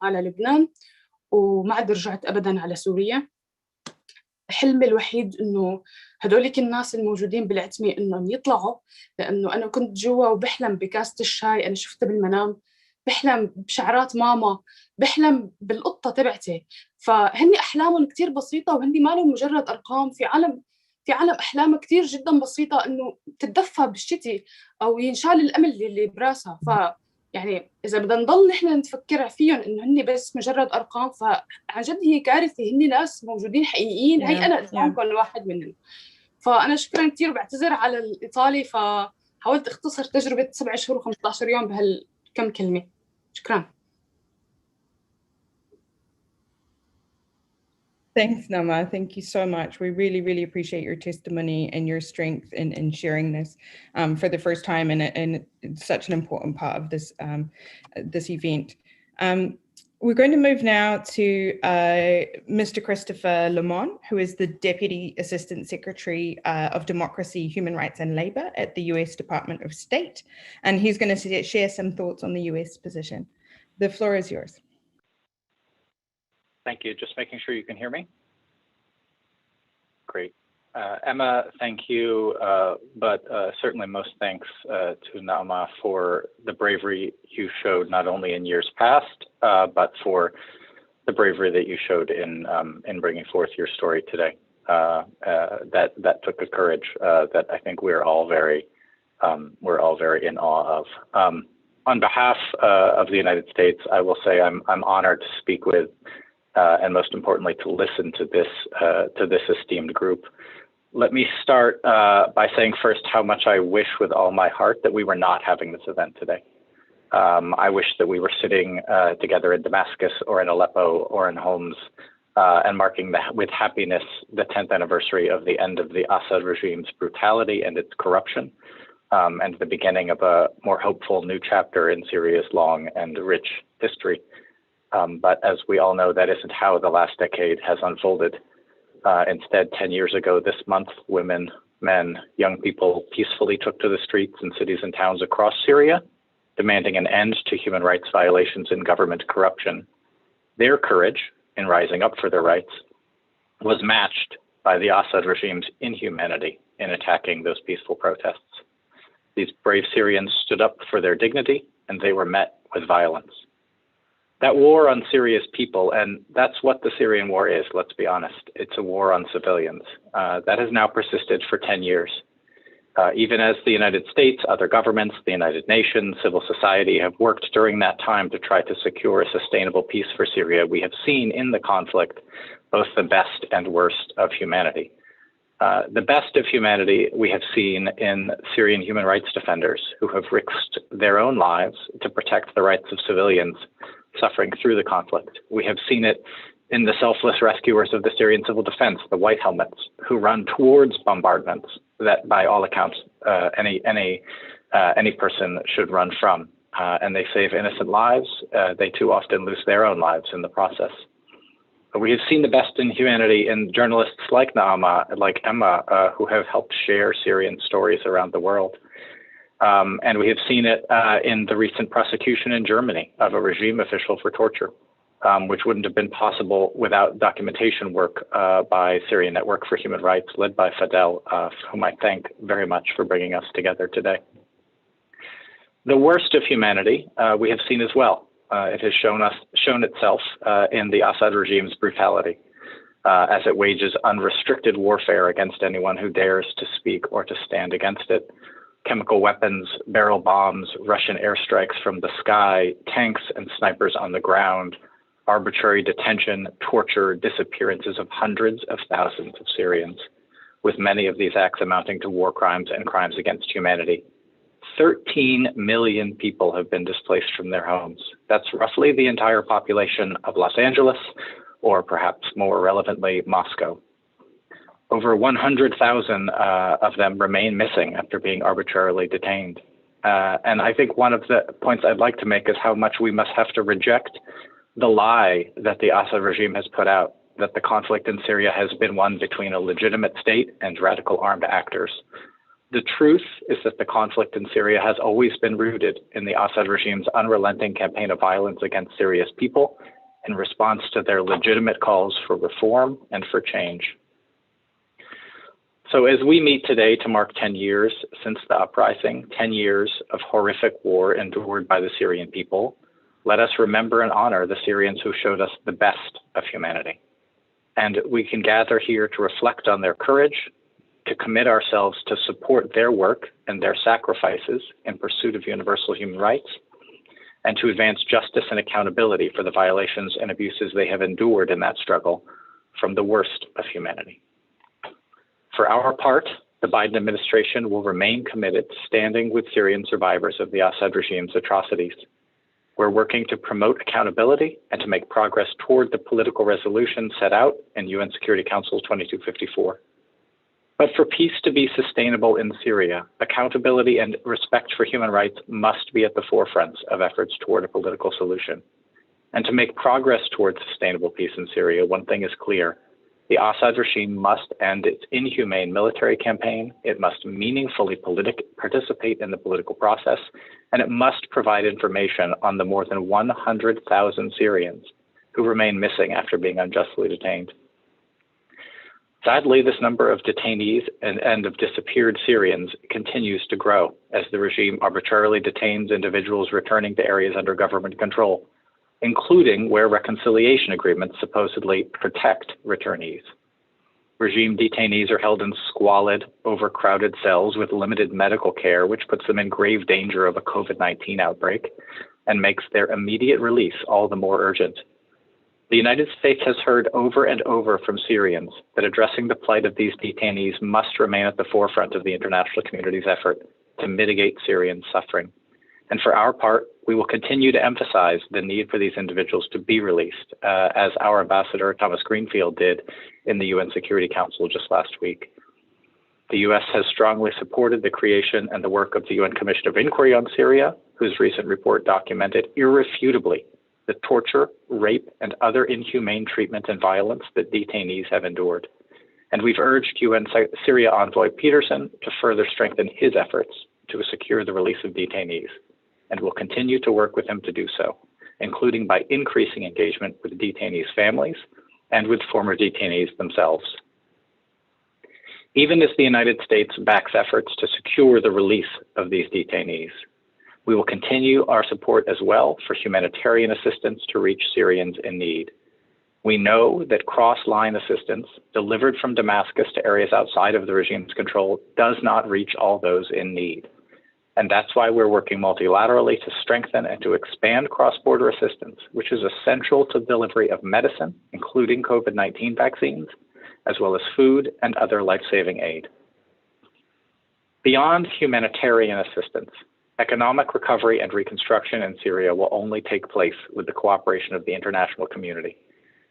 على لبنان، وما عاد رجعت أبدا على سوريا. حلمي الوحيد إنه هدوليك الناس الموجودين بالعتمة إنهم يطلعوا، لأنه أنا كنت جوا وبحلم بكاسة الشاي، أنا شفتها بالمنام، بحلم بشعرات ماما، بحلم بالقطة تبعتي. فهني أحلامهم كتير بسيطة، وهني ما لهم مجرد أرقام. في عالم أحلامها كتير جدا بسيطة، إنه تتدفى بالشتي أو ينشال الأمل اللي براسها. يعني إذا بدنا نضل نحن نفكر فيهم إنه هني بس مجرد أرقام، فعن جد هي كارثة. هني ناس موجودين حقيقيين، هي أنا قدامكم واحد منهم. فأنا شكرا كتير وبعتذر على الإيطالي، فحاولت أختصر تجربة 7 شهور و15 يوم بهالكم كلمة. شكرا. Thanks, Nama. Thank you so much. We really, really appreciate your testimony and your strength in sharing this for the first time, and it's such an important part of this event. We're going to move now to Mr. Christopher Lemon, who is the Deputy Assistant Secretary of Democracy, Human Rights and Labor at the US Department of State. And he's going to share some thoughts on the US position. The floor is yours. Thank you. Just making sure you can hear me. Great. Emma, thank you, but certainly most thanks to Naama for the bravery you showed not only in years past, but for the bravery that you showed in bringing forth your story today. That took a courage that I think we're all very in awe of. On behalf of the United States, I will say I'm honored to speak with, and most importantly, to listen to this esteemed group. Let me start by saying first how much I wish with all my heart that we were not having this event today. I wish that we were sitting together in Damascus or in Aleppo or in Homs and marking with happiness the 10th anniversary of the end of the Assad regime's brutality and its corruption, and the beginning of a more hopeful new chapter in Syria's long and rich history. But as we all know, that isn't how the last decade has unfolded. Instead, 10 years ago this month, women, men, young people peacefully took to the streets in cities and towns across Syria, demanding an end to human rights violations and government corruption. Their courage in rising up for their rights was matched by the Assad regime's inhumanity in attacking those peaceful protests. These brave Syrians stood up for their dignity, and they were met with violence. That war on Syria's people, and that's what the Syrian war is, let's be honest, it's a war on civilians. That has now persisted for 10 years. Even as the United States, other governments, the United Nations, civil society have worked during that time to try to secure a sustainable peace for Syria, we have seen in the conflict both the best and worst of humanity. The best of humanity we have seen in Syrian human rights defenders who have risked their own lives to protect the rights of civilians suffering through the conflict. We have seen it in the selfless rescuers of the Syrian civil defense, the white helmets, who run towards bombardments that, by all accounts, any person should run from, and they save innocent lives. They too often lose their own lives in the process. We have seen the best in humanity in journalists like Naama, like Emma, who have helped share Syrian stories around the world. And we have seen it in the recent prosecution in Germany of a regime official for torture, which wouldn't have been possible without documentation work by Syrian Network for Human Rights, led by Fadel, whom I thank very much for bringing us together today. The worst of humanity we have seen as well. It has shown itself in the Assad regime's brutality as it wages unrestricted warfare against anyone who dares to speak or to stand against it. Chemical weapons, barrel bombs, Russian airstrikes from the sky, tanks and snipers on the ground, arbitrary detention, torture, disappearances of hundreds of thousands of Syrians, with many of these acts amounting to war crimes and crimes against humanity. 13 million people have been displaced from their homes. That's roughly the entire population of Los Angeles, or perhaps more relevantly, Moscow. Over 100,000 of them remain missing after being arbitrarily detained. And I think one of the points I'd like to make is how much we must have to reject the lie that the Assad regime has put out, that the conflict in Syria has been one between a legitimate state and radical armed actors. The truth is that the conflict in Syria has always been rooted in the Assad regime's unrelenting campaign of violence against Syria's people in response to their legitimate calls for reform and for change. So as we meet today to mark 10 years since the uprising, 10 years of horrific war endured by the Syrian people, let us remember and honor the Syrians who showed us the best of humanity. And we can gather here to reflect on their courage, to commit ourselves to support their work and their sacrifices in pursuit of universal human rights, and to advance justice and accountability for the violations and abuses they have endured in that struggle from the worst of humanity. For our part, the Biden administration will remain committed to standing with Syrian survivors of the Assad regime's atrocities. We're working to promote accountability and to make progress toward the political resolution set out in UN Security Council 2254. But for peace to be sustainable in Syria, accountability and respect for human rights must be at the forefront of efforts toward a political solution. And to make progress towards sustainable peace in Syria, one thing is clear. The Assad regime must end its inhumane military campaign, it must meaningfully participate in the political process, and it must provide information on the more than 100,000 Syrians who remain missing after being unjustly detained. Sadly, this number of detainees and of disappeared Syrians continues to grow as the regime arbitrarily detains individuals returning to areas under government control, including where reconciliation agreements supposedly protect returnees. Regime detainees are held in squalid, overcrowded cells with limited medical care, which puts them in grave danger of a COVID-19 outbreak and makes their immediate release all the more urgent. The United States has heard over and over from Syrians that addressing the plight of these detainees must remain at the forefront of the international community's effort to mitigate Syrian suffering. And for our part, we will continue to emphasize the need for these individuals to be released, as our ambassador, Thomas Greenfield, did in the UN Security Council just last week. The US has strongly supported the creation and the work of the UN Commission of Inquiry on Syria, whose recent report documented irrefutably the torture, rape, and other inhumane treatment and violence that detainees have endured. And we've urged UN Syria envoy Peterson to further strengthen his efforts to secure the release of detainees, and will continue to work with him to do so, including by increasing engagement with detainees' families and with former detainees themselves. Even as the United States backs efforts to secure the release of these detainees, we will continue our support as well for humanitarian assistance to reach Syrians in need. We know that cross-line assistance delivered from Damascus to areas outside of the regime's control does not reach all those in need. And that's why we're working multilaterally to strengthen and to expand cross-border assistance, which is essential to the delivery of medicine, including COVID-19 vaccines, as well as food and other life-saving aid. Beyond humanitarian assistance, economic recovery and reconstruction in Syria will only take place with the cooperation of the international community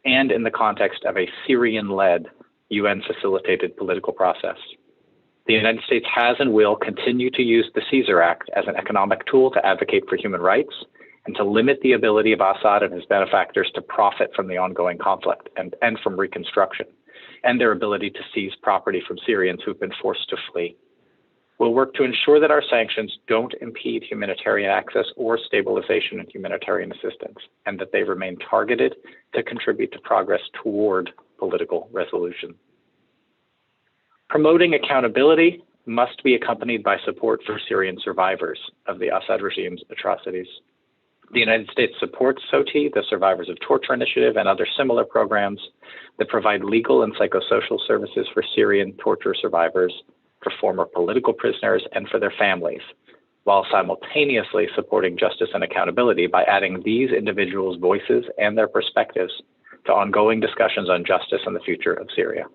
and in the context of a Syrian-led, UN-facilitated political process. The United States has and will continue to use the Caesar Act as an economic tool to advocate for human rights and to limit the ability of Assad and his benefactors to profit from the ongoing conflict and from reconstruction, and their ability to seize property from Syrians who've been forced to flee. We'll work to ensure that our sanctions don't impede humanitarian access or stabilization and humanitarian assistance, and that they remain targeted to contribute to progress toward political resolution. Promoting accountability must be accompanied by support for Syrian survivors of the Assad regime's atrocities. The United States supports SOTI, the Survivors of Torture Initiative, and other similar programs that provide legal and psychosocial services for Syrian torture survivors, for former political prisoners, and for their families, while simultaneously supporting justice and accountability by adding these individuals' voices and their perspectives to ongoing discussions on justice and the future of Syria.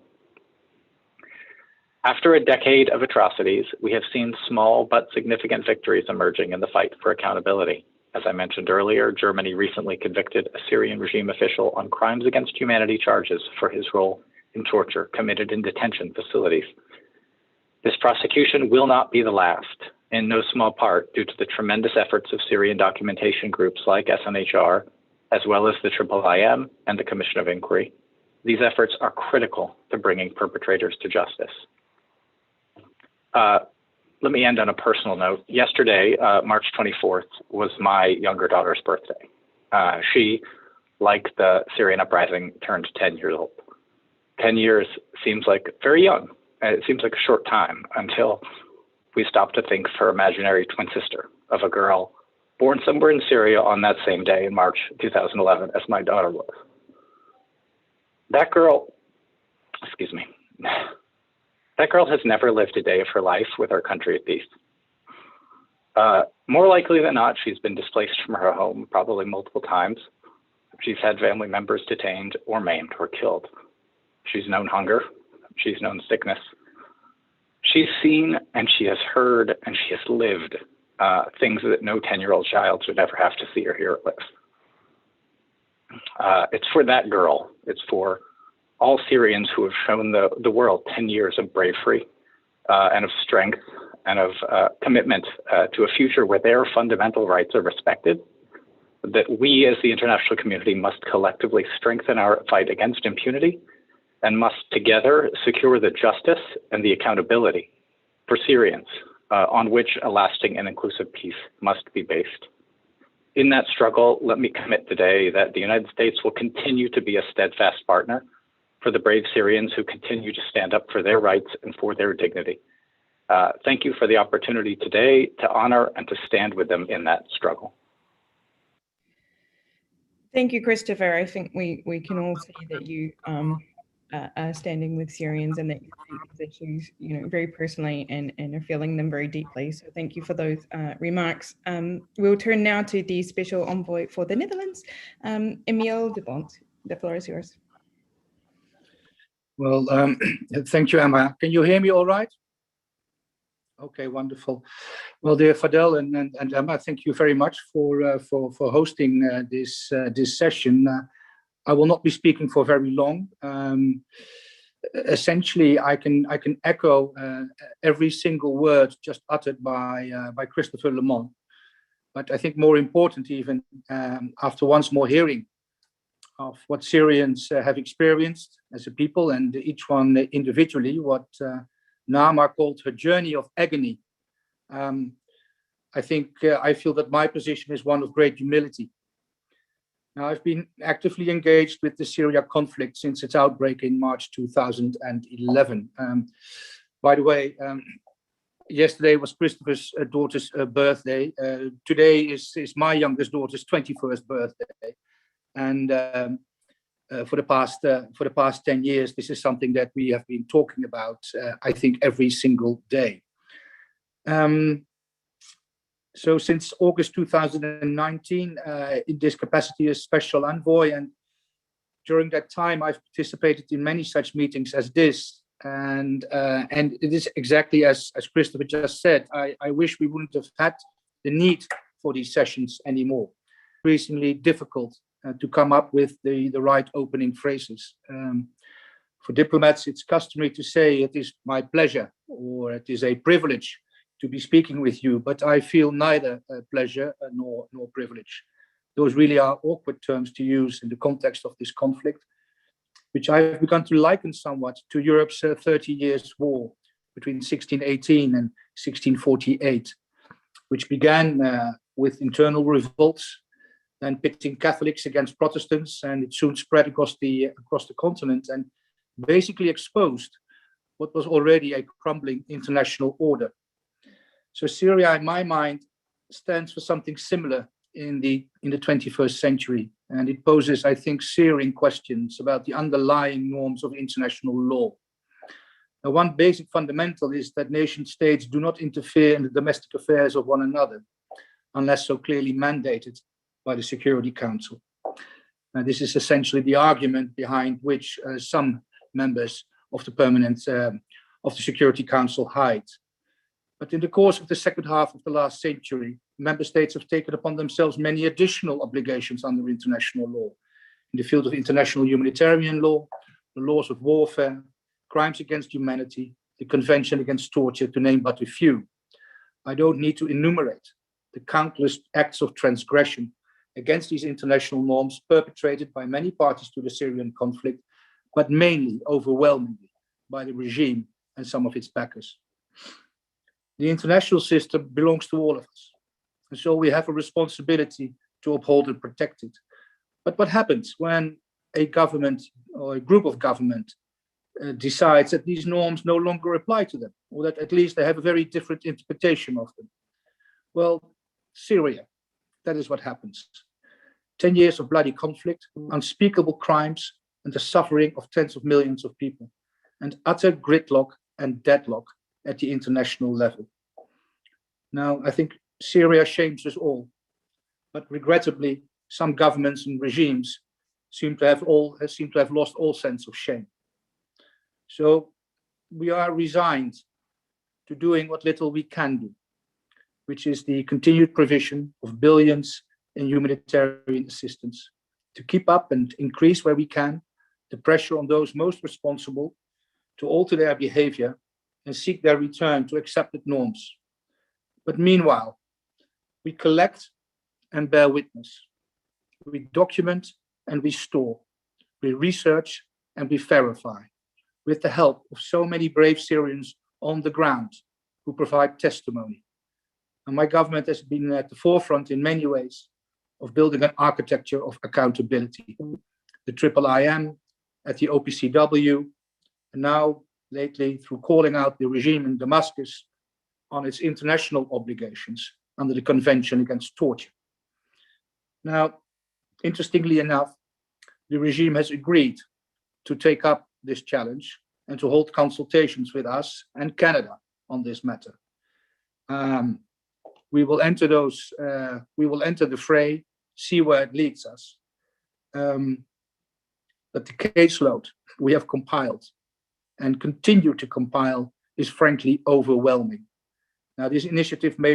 After a decade of atrocities, we have seen small but significant victories emerging in the fight for accountability. As I mentioned earlier, Germany recently convicted a Syrian regime official on crimes against humanity charges for his role in torture committed in detention facilities. This prosecution will not be the last, in no small part due to the tremendous efforts of Syrian documentation groups like SNHR, as well as the IIIM and the Commission of Inquiry. These efforts are critical to bringing perpetrators to justice. Let me end on a personal note. Yesterday, March 24th, was my younger daughter's birthday. She, like the Syrian uprising, turned 10 years old. 10 years seems like very young. It seems like a short time until we stop to think of her imaginary twin sister of a girl born somewhere in Syria on that same day in March 2011 as my daughter was. That girl, that girl has never lived a day of her life with our country at peace. More likely than not, she's been displaced from her home probably multiple times. She's had family members detained or maimed or killed. She's known hunger. She's known sickness. She's seen and she has heard and she has lived things that no 10-year-old child should ever have to see or hear or live. It's for that girl. It's for all Syrians who have shown the world 10 years of bravery and of strength and of commitment to a future where their fundamental rights are respected, that we as the international community must collectively strengthen our fight against impunity and must together secure the justice and the accountability for Syrians on which a lasting and inclusive peace must be based. In that struggle, let me commit today that the United States will continue to be a steadfast partner for the brave Syrians who continue to stand up for their rights and for their dignity. Thank you for the opportunity today to honor and to stand with them in that struggle. Thank you, Christopher. I think we can all see that you are standing with Syrians and that you take these issues, very personally and are feeling them very deeply. So thank you for those remarks. We'll turn now to the Special Envoy for the Netherlands, Emiel de Bont. The floor is yours. Well, thank you, Emma. Can you hear me all right? Okay, wonderful. Well, dear Fadel and Emma, thank you very much for hosting this session. I will not be speaking for very long. Essentially, I can echo every single word just uttered by Christopher Lemon. But I think more important, even after once more hearing of what Syrians have experienced as a people and each one individually, what Naama called her journey of agony. I think I feel that my position is one of great humility. Now, I've been actively engaged with the Syria conflict since its outbreak in March 2011. By the way, yesterday was Christopher's daughter's birthday. Today is my youngest daughter's 21st birthday. And for the past 10 years, this is something that we have been talking about, I think, every single day. So since August 2019, in this capacity as special envoy, and during that time, I've participated in many such meetings as this. And it is exactly as Christopher just said, I wish we wouldn't have had the need for these sessions anymore. Increasingly difficult to come up with the right opening phrases. For diplomats, it's customary to say it is my pleasure or it is a privilege to be speaking with you, but I feel neither pleasure nor privilege. Those really are awkward terms to use in the context of this conflict, which I've begun to liken somewhat to Europe's 30 years war between 1618 and 1648, which began with internal revolts, then pitting Catholics against Protestants, and it soon spread across the continent and basically exposed what was already a crumbling international order. So Syria, in my mind, stands for something similar in the 21st century, and it poses, I think, searing questions about the underlying norms of international law. Now, one basic fundamental is that nation states do not interfere in the domestic affairs of one another, unless so clearly mandated by the Security Council. Now, this is essentially the argument behind which some members of the Security Council hide. But in the course of the second half of the last century, member states have taken upon themselves many additional obligations under international law in the field of international humanitarian law, the laws of warfare, crimes against humanity, the Convention Against Torture, to name but a few. I don't need to enumerate the countless acts of transgression against these international norms perpetrated by many parties to the Syrian conflict, but mainly, overwhelmingly, by the regime and some of its backers. The international system belongs to all of us, and so we have a responsibility to uphold and protect it. But what happens when a government or a group of government decides that these norms no longer apply to them, or that at least they have a very different interpretation of them? Well, Syria, that is what happens. 10 years of bloody conflict, unspeakable crimes, and the suffering of tens of millions of people, and utter gridlock and deadlock at the international level. Now, I think Syria shames us all, but regrettably, some governments and regimes seem to have lost all sense of shame. So we are resigned to doing what little we can do, which is the continued provision of billions in humanitarian assistance, to keep up and increase where we can the pressure on those most responsible to alter their behavior and seek their return to accepted norms. But meanwhile, we collect and bear witness. We document and we store. We research and we verify, with the help of so many brave Syrians on the ground who provide testimony. And my government has been at the forefront in many ways of building an architecture of accountability. The IIIM, at the OPCW, and now lately through calling out the regime in Damascus on its international obligations under the Convention Against Torture. Now, interestingly enough, the regime has agreed to take up this challenge and to hold consultations with us and Canada on this matter. We will enter the fray, see where it leads us. But the caseload we have compiled and continue to compile is frankly overwhelming. Now, this initiative may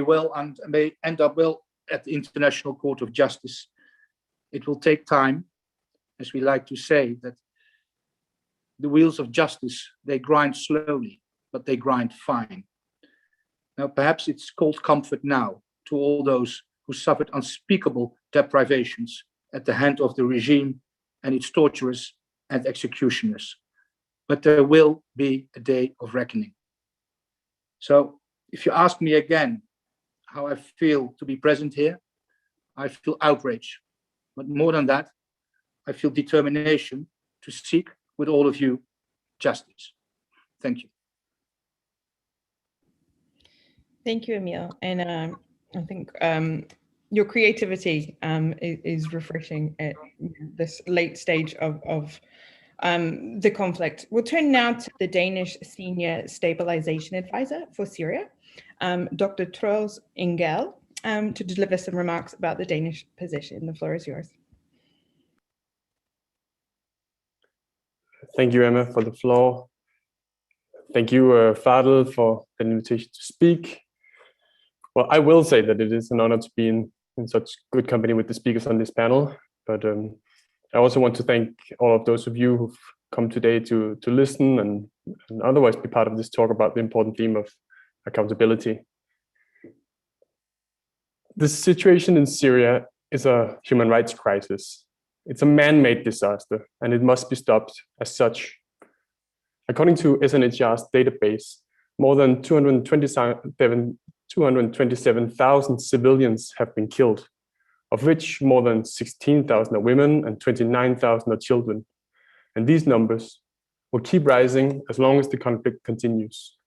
end up at the International Court of Justice. It will take time, as we like to say, that the wheels of justice, they grind slowly, but they grind fine. Now, perhaps it's called comfort now to all those who suffered unspeakable deprivations at the hand of the regime and its torturers and executioners. But there will be a day of reckoning. So if you ask me again how I feel to be present here, I feel outrage. But more than that, I feel determination to seek with all of you justice. Thank you. Thank you, Emiel. And I think your creativity is refreshing at this late stage of the conflict. We'll turn now to the Danish Senior Stabilisation Advisor for Syria, Dr. Troels Engell, to deliver some remarks about the Danish position. The floor is yours. Thank you, Emma, for the floor. Thank you, Fadel, for the invitation to speak. Well, I will say that it is an honor to be in such good company with the speakers on this panel, but I also want to thank all of those of you who've come today to listen and otherwise be part of this talk about the important theme of accountability. The situation in Syria is a human rights crisis. It's a man-made disaster, and it must be stopped as such. According to SNHR's database, more than 227,000 civilians have been killed, of which more than 16,000 are women and 29,000 are children. And these numbers will keep rising as long as the conflict continues.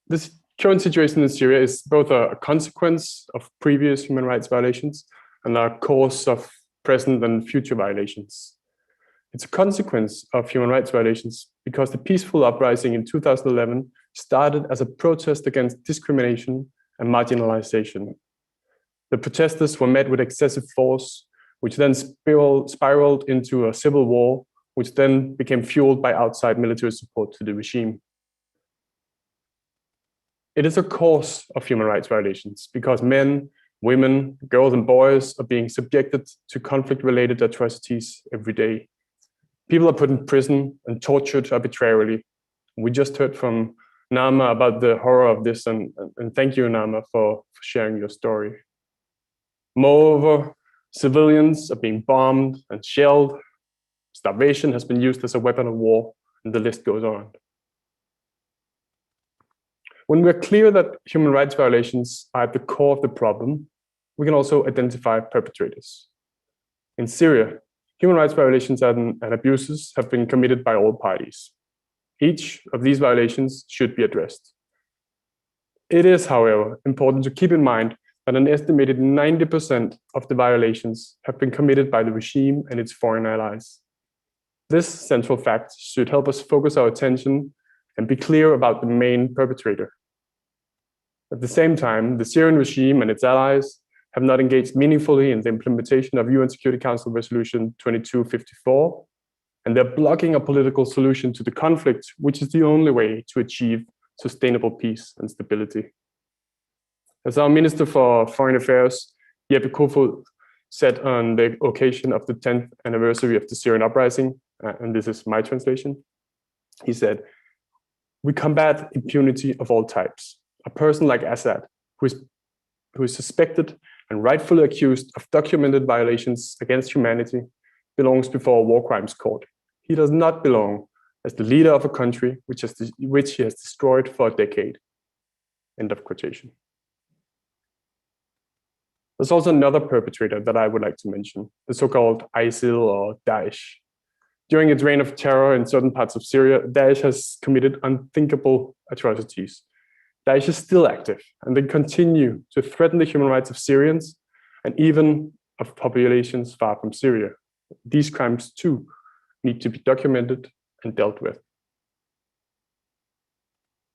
This current situation in Syria is both a consequence of previous human rights violations and a cause of present and future violations. It's a consequence of human rights violations because the peaceful uprising in 2011 started as a protest against discrimination and marginalization. The protesters were met with excessive force, which then spiraled into a civil war, which then became fueled by outside military support to the regime. It is a cause of human rights violations because men, women, girls, and boys are being subjected to conflict-related atrocities every day. People are put in prison and tortured arbitrarily. We just heard from Nama about the horror of this, and thank you, Nama, for sharing your story. Moreover, civilians are being bombed and shelled. Starvation has been used as a weapon of war, and the list goes on. When we're clear that human rights violations are at the core of the problem, we can also identify perpetrators. In Syria, human rights violations and abuses have been committed by all parties. Each of these violations should be addressed. It is, however, important to keep in mind that an estimated 90% of the violations have been committed by the regime and its foreign allies. This central fact should help us focus our attention and be clear about the main perpetrator. At the same time, the Syrian regime and its allies have not engaged meaningfully in the implementation of UN Security Council Resolution 2254, and they're blocking a political solution to the conflict, which is the only way to achieve sustainable peace and stability. As our Minister for Foreign Affairs, Jeppe Kofod, said on the occasion of the 10th anniversary of the Syrian Uprising, and this is my translation, he said, "We combat impunity of all types. A person like Assad, who is suspected and rightfully accused of documented violations against humanity, belongs before a war crimes court. He does not belong as the leader of a country which he has destroyed for a decade." End of quotation. There's also another perpetrator that I would like to mention, the so-called ISIL or Daesh. During its reign of terror in certain parts of Syria, Daesh has committed unthinkable atrocities. Daesh is still active, and they continue to threaten the human rights of Syrians and even of populations far from Syria. These crimes, too, need to be documented and dealt with.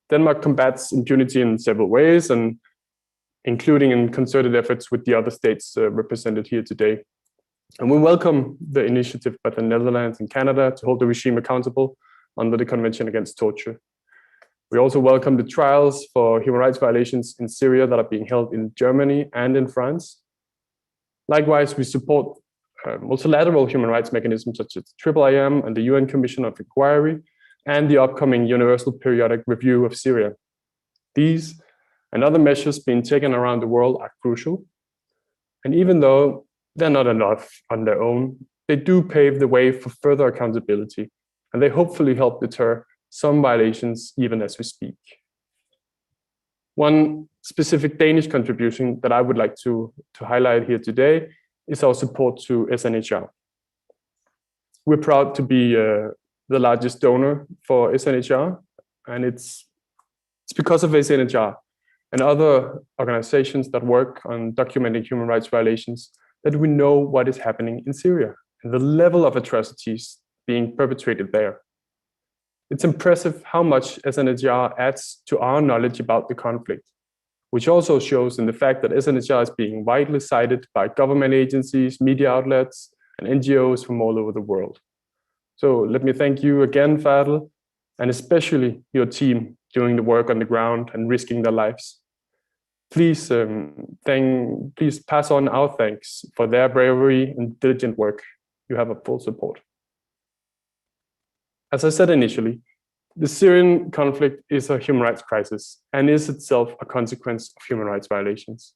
Denmark combats impunity in several ways, and including in concerted efforts with the other states represented here today. And we welcome the initiative by the Netherlands and Canada to hold the regime accountable under the Convention Against Torture. We also welcome the trials for human rights violations in Syria that are being held in Germany and in France. Likewise, we support multilateral human rights mechanisms such as IIIM and the UN Commission of Inquiry and the upcoming Universal Periodic Review of Syria. These and other measures being taken around the world are crucial. And even though they're not enough on their own, they do pave the way for further accountability, and they hopefully help deter some violations even as we speak. One specific Danish contribution that I would like to highlight here today is our support to SNHR. We're proud to be the largest donor for SNHR, and it's because of SNHR and other organizations that work on documenting human rights violations that we know what is happening in Syria and the level of atrocities being perpetrated there. It's impressive how much SNHR adds to our knowledge about the conflict, which also shows in the fact that SNHR is being widely cited by government agencies, media outlets, and NGOs from all over the world. So let me thank you again, Fadel, and especially your team doing the work on the ground and risking their lives. Please pass on our thanks for their bravery and diligent work. You have our full support. As I said initially, the Syrian conflict is a human rights crisis and is itself a consequence of human rights violations.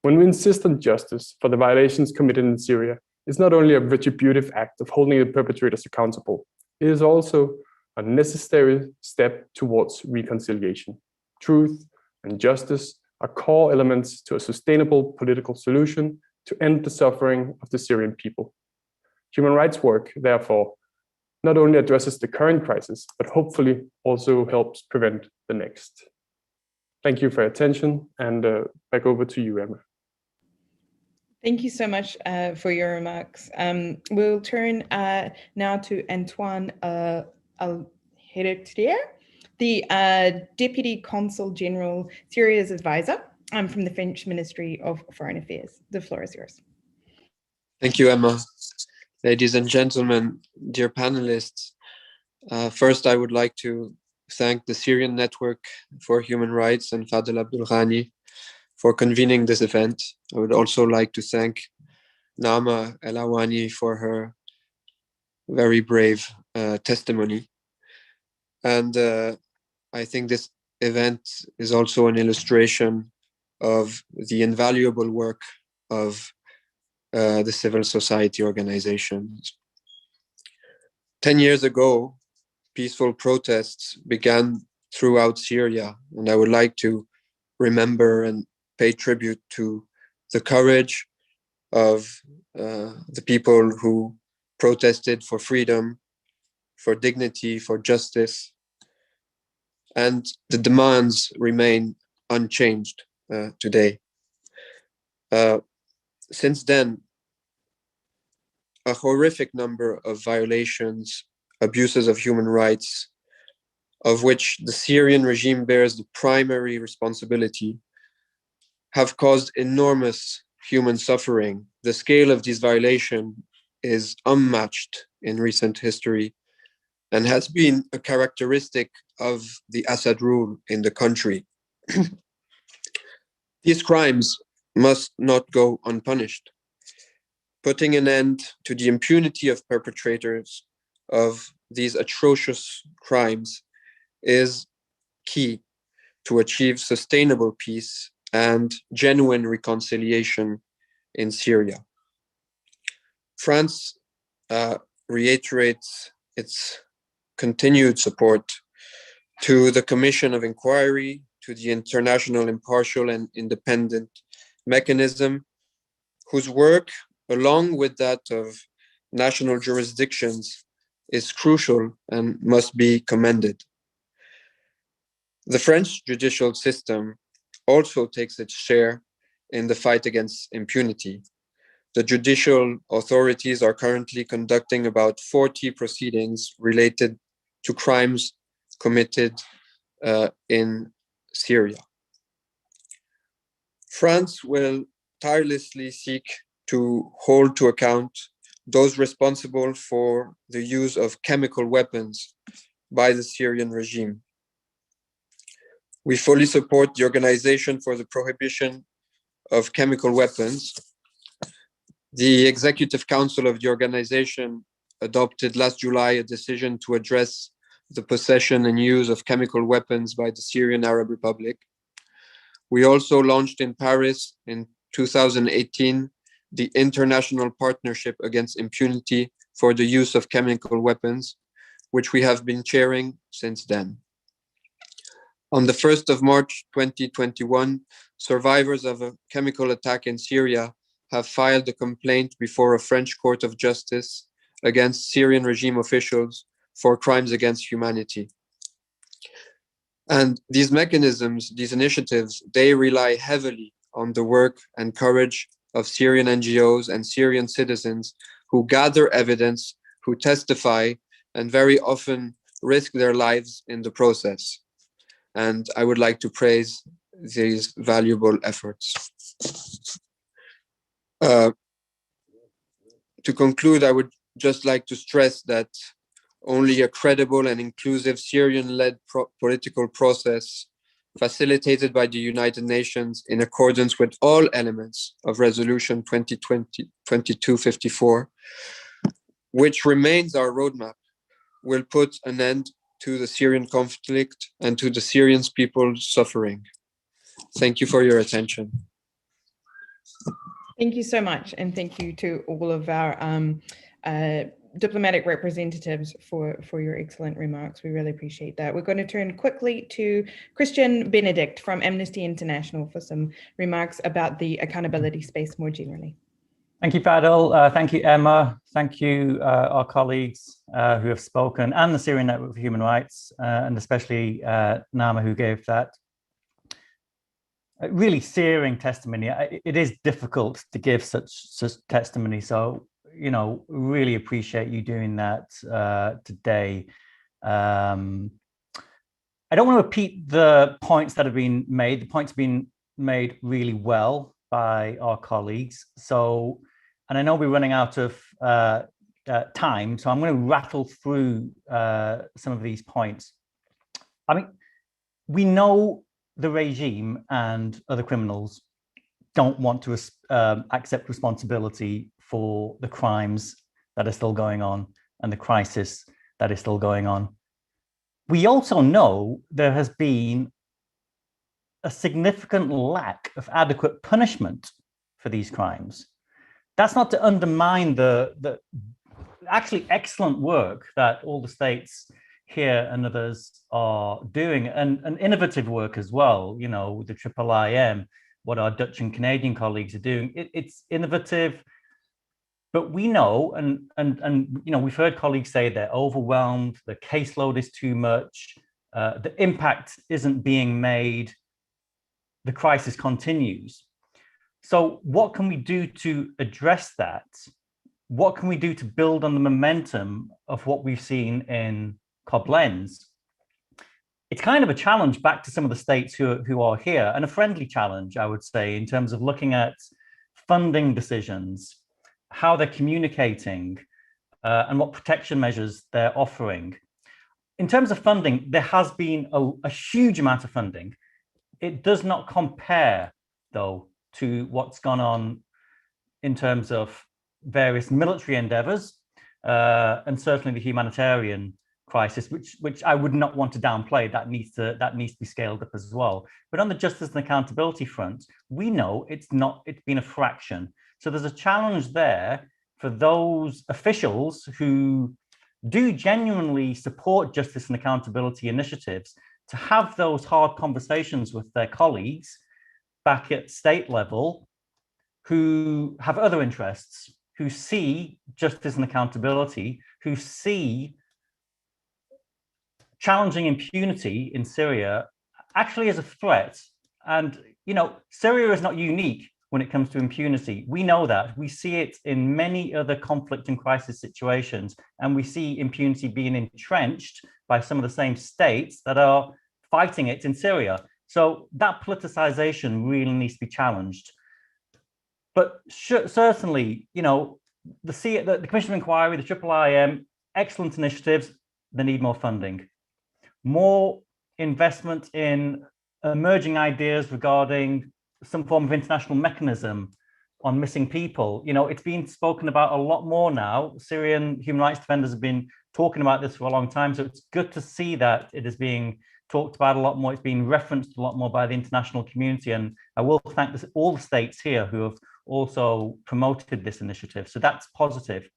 When we insist on justice for the violations committed in Syria, it's not only a retributive act of holding the perpetrators accountable, it is also a necessary step towards reconciliation. Truth and justice are core elements to a sustainable political solution to end the suffering of the Syrian people. Human rights work, therefore, not only addresses the current crisis, but hopefully also helps prevent the next. Thank you for your attention, and back over to you, Emma. Thank you so much for your remarks. We'll turn now to Antoine Alhéritière, the Deputy Consul General, Syria's advisor. I'm from the French Ministry of Foreign Affairs. The floor is yours. Thank you, Emma. Ladies and gentlemen, dear panelists, first I would like to thank the Syrian Network for Human Rights and Fadel Abdulghani for convening this event. I would also like to thank Naama El Awani for her very brave testimony. And I think this event is also an illustration of the invaluable work of the civil society organizations. 10 years ago, peaceful protests began throughout Syria, and I would like to remember and pay tribute to the courage of the people who protested for freedom, for dignity, for justice, and the demands remain unchanged today. Since then, a horrific number of violations, abuses of human rights, of which the Syrian regime bears the primary responsibility, have caused enormous human suffering. The scale of these violations is unmatched in recent history and has been a characteristic of the Assad rule in the country. These crimes must not go unpunished. Putting an end to the impunity of perpetrators of these atrocious crimes is key to achieve sustainable peace and genuine reconciliation in Syria. France reiterates its continued support to the Commission of Inquiry, to the international impartial and independent mechanism, whose work, along with that of national jurisdictions, is crucial and must be commended. The French judicial system also takes its share in the fight against impunity. The judicial authorities are currently conducting about 40 proceedings related to crimes committed in Syria. France will tirelessly seek to hold to account those responsible for the use of chemical weapons by the Syrian regime. We fully support the Organization for the Prohibition of Chemical Weapons. The Executive Council of the organization adopted last July a decision to address the possession and use of chemical weapons by the Syrian Arab Republic. We also launched in Paris in 2018 the International Partnership Against Impunity for the Use of Chemical Weapons, which we have been chairing since then. On the 1st of March 2021, survivors of a chemical attack in Syria have filed a complaint before a French court of justice against Syrian regime officials for crimes against humanity. And these mechanisms, these initiatives, they rely heavily on the work and courage of Syrian NGOs and Syrian citizens who gather evidence, who testify, and very often risk their lives in the process. And I would like to praise these valuable efforts. To conclude, I would just like to stress that only a credible and inclusive Syrian-led political process facilitated by the United Nations in accordance with all elements of Resolution 2254, which remains our roadmap, will put an end to the Syrian conflict and to the Syrian people's suffering. Thank you for your attention. Thank you so much, and thank you to all of our diplomatic representatives for your excellent remarks. We really appreciate that. We're going to turn quickly to Kristyan Benedict from Amnesty International for some remarks about the accountability space more generally. Thank you, Fadil. Thank you, Emma. Thank you, our colleagues who have spoken, and the Syrian Network for Human Rights, and especially Nama, who gave that really searing testimony. It is difficult to give such testimony, so really appreciate you doing that today. I don't want to repeat the points that have been made. The points have been made really well by our colleagues. So, and I know we're running out of time, so I'm going to rattle through some of these points. I mean, we know the regime and other criminals don't want to accept responsibility for the crimes that are still going on and the crisis that is still going on. We also know there has been a significant lack of adequate punishment for these crimes. That's not to undermine the actually excellent work that all the states here and others are doing, and innovative work as well, the IIIM, what our Dutch and Canadian colleagues are doing. It's innovative, but we know, and we've heard colleagues say they're overwhelmed, the caseload is too much, the impact isn't being made, the crisis continues. So what can we do to address that? What can we do to build on the momentum of what we've seen in Koblenz? It's kind of a challenge back to some of the states who are here, and a friendly challenge, I would say, in terms of looking at funding decisions, how they're communicating, and what protection measures they're offering. In terms of funding, there has been a huge amount of funding. It does not compare, though, to what's gone on in terms of various military endeavors, and certainly the humanitarian crisis, which I would not want to downplay. That needs to be scaled up as well. But on the justice and accountability front, we know it's been a fraction. So there's a challenge there for those officials who do genuinely support justice and accountability initiatives to have those hard conversations with their colleagues back at state level who have other interests, who see justice and accountability, who see challenging impunity in Syria actually as a threat. And, Syria is not unique when it comes to impunity. We know that. We see it in many other conflict and crisis situations, and we see impunity being entrenched by some of the same states that are fighting it in Syria. So that politicization really needs to be challenged. But certainly, the Commission of Inquiry, the IIIM, excellent initiatives, they need more funding. More investment in emerging ideas regarding some form of international mechanism on missing people. It's been spoken about a lot more now. Syrian human rights defenders have been talking about this for a long time, so it's good to see that it is being talked about a lot more. It's being referenced a lot more by the international community, and I will thank all the states here who have also promoted this initiative. So that's positive.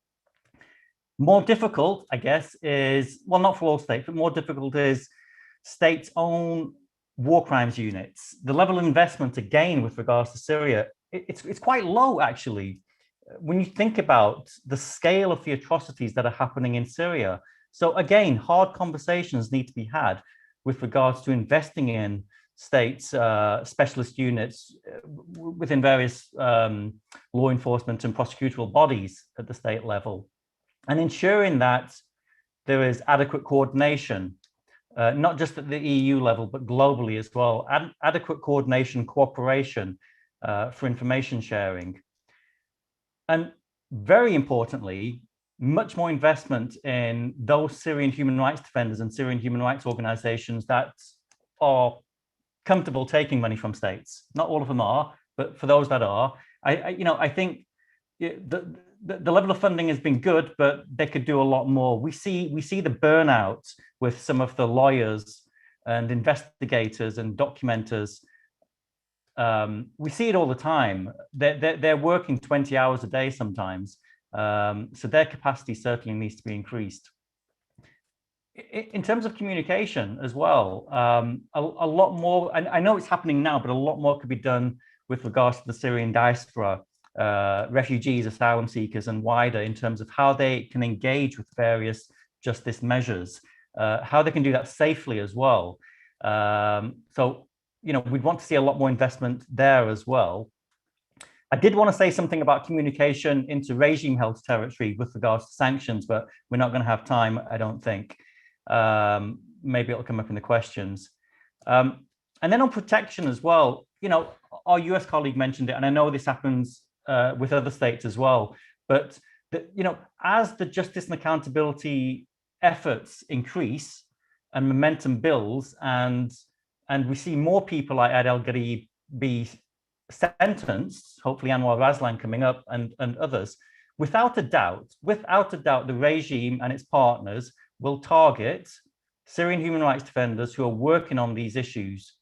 More difficult, I guess, is, well, not for all states, but more difficult is states' own war crimes units. The level of investment, again, with regards to Syria, it's quite low, actually, when you think about the scale of the atrocities that are happening in Syria. So again, hard conversations need to be had. with regards to investing in states, specialist units within various law enforcement and prosecutorial bodies at the state level, and ensuring that there is adequate coordination, not just at the EU level, but globally as well, adequate coordination, cooperation for information sharing. And very importantly, much more investment in those Syrian human rights defenders and Syrian human rights organizations that are comfortable taking money from states. Not all of them are, but for those that are, I think the level of funding has been good, but they could do a lot more. We see the burnout with some of the lawyers and investigators and documenters. We see it all the time. They're working 20 hours a day sometimes, so their capacity certainly needs to be increased. In terms of communication as well, a lot more, and I know it's happening now, but a lot more could be done with regards to the Syrian diaspora, refugees, asylum seekers, and wider, in terms of how they can engage with various justice measures, how they can do that safely as well. So, we'd want to see a lot more investment there as well. I did want to say something about communication into regime-held territory with regards to sanctions, but we're not going to have time, I don't think. Maybe it'll come up in the questions. And then on protection as well, our US colleague mentioned it, and I know this happens with other states as well, but as the justice and accountability efforts increase and momentum builds, and we see more people like Adel Gharib be sentenced, hopefully Anwar Raslan coming up, and others, without a doubt, the regime and its partners will target Syrian human rights defenders who are working on these issues,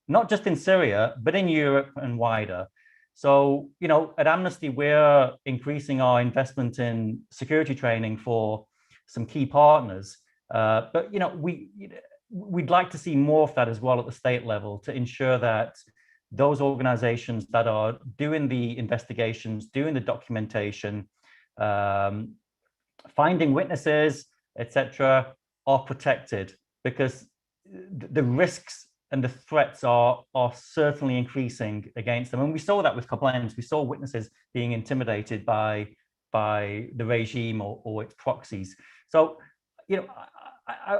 not just in Syria, but in Europe and wider. So, at Amnesty, we're increasing our investment in security training for some key partners. But, we'd like to see more of that as well at the state level, to ensure that those organizations that are doing the investigations, doing the documentation, finding witnesses, etc., are protected, because the risks and the threats are certainly increasing against them. And we saw that with Koblenz. We saw witnesses being intimidated by the regime or its proxies. So,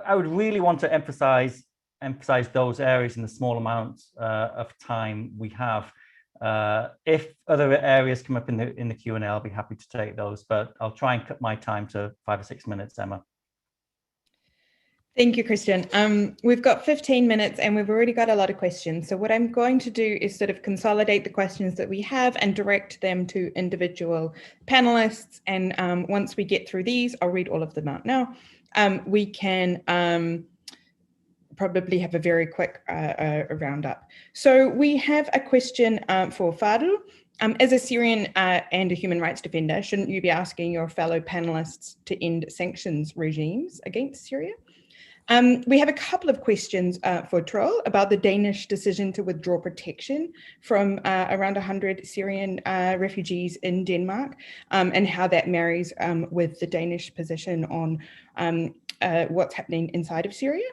I would really want to emphasize those areas in the small amount of time we have. If other areas come up in the Q&A, I'll be happy to take those, but I'll try and cut my time to 5 or 6 minutes, Emma. Thank you, Kristyan. We've got 15 minutes and we've already got a lot of questions. So what I'm going to do is sort of consolidate the questions that we have and direct them to individual panelists. And once we get through these, I'll read all of them out now. We can probably have a very quick roundup. So we have a question for Fadl. As a Syrian and a human rights defender, shouldn't you be asking your fellow panelists to end sanctions regimes against Syria? We have a couple of questions for Troels about the Danish decision to withdraw protection from around 100 Syrian refugees in Denmark, and how that marries with the Danish position on what's happening inside of Syria.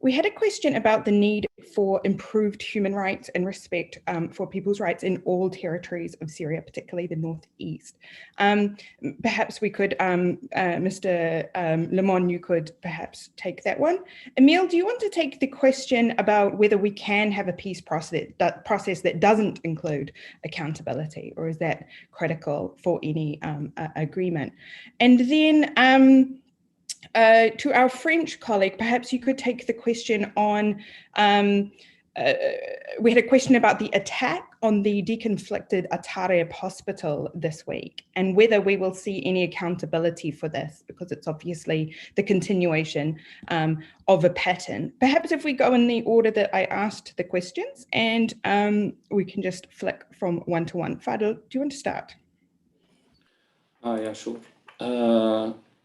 We had a question about the need for improved human rights and respect for people's rights in all territories of Syria, particularly the northeast. Perhaps we could, Mr. Lemon, you could perhaps take that one. Emiel, do you want to take the question about whether we can have a peace process that doesn't include accountability, or is that critical for any agreement? And then, to our French colleague, perhaps you could take the question on, we had a question about the attack on the deconflicted Atareb hospital this week, and whether we will see any accountability for this, because it's obviously the continuation of a pattern. Perhaps if we go in the order that I asked the questions, and we can just flick from one to one. Fadl, do you want to start? Yeah, sure.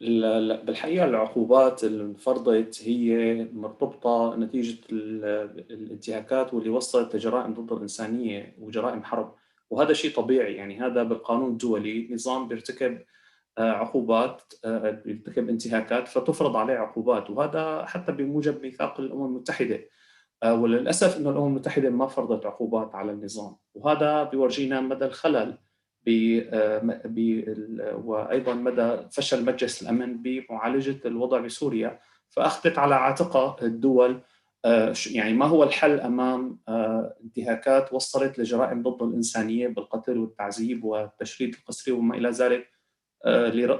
بالحقيقة العقوبات اللي انفرضت هي مرتبطة نتيجة الانتهاكات واللي وصلت لجرائم ضد الإنسانية وجرائم حرب، وهذا شيء طبيعي. يعني هذا بالقانون الدولي نظام بيرتكب عقوبات، يرتكب انتهاكات فتفرض عليه عقوبات، وهذا حتى بموجب ميثاق الأمم المتحدة. وللأسف أن الأمم المتحدة ما فرضت عقوبات على النظام، وهذا بيورجينا مدى الخلل وأيضا مدى فشل مجلس الأمن بمعالجة الوضع بسوريا. فأخذت على عاتقها الدول يعني ما هو الحل أمام انتهاكات وصلت لجرائم ضد الإنسانية بالقتل والتعذيب والتشريد القسري وما إلى ذلك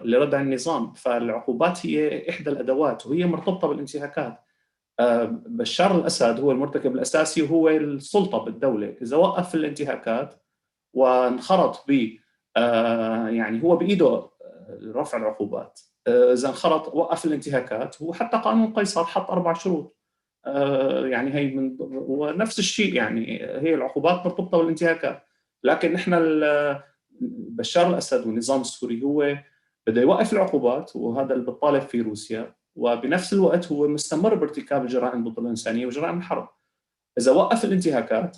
لردع النظام. فالعقوبات هي إحدى الأدوات وهي مرتبطة بالانتهاكات. بشار الأسد هو المرتكب الأساسي وهو السلطة بالدولة. إذا وقف الانتهاكات وانخرط ب يعني هو بإيده رفع العقوبات، إذا انخرط وقف الانتهاكات، وحتى قانون قيصر حط 4 شروط يعني هي من ونفس الشيء، يعني هي العقوبات مرتبطة بالانتهاكات. لكن نحن بشار الأسد والنظام السوري هو بده يوقف العقوبات، وهذا اللي بتطالب فيه روسيا، وبنفس الوقت هو مستمر بارتكاب الجرائم ضد الإنسانية وجرائم الحرب. إذا وقف الانتهاكات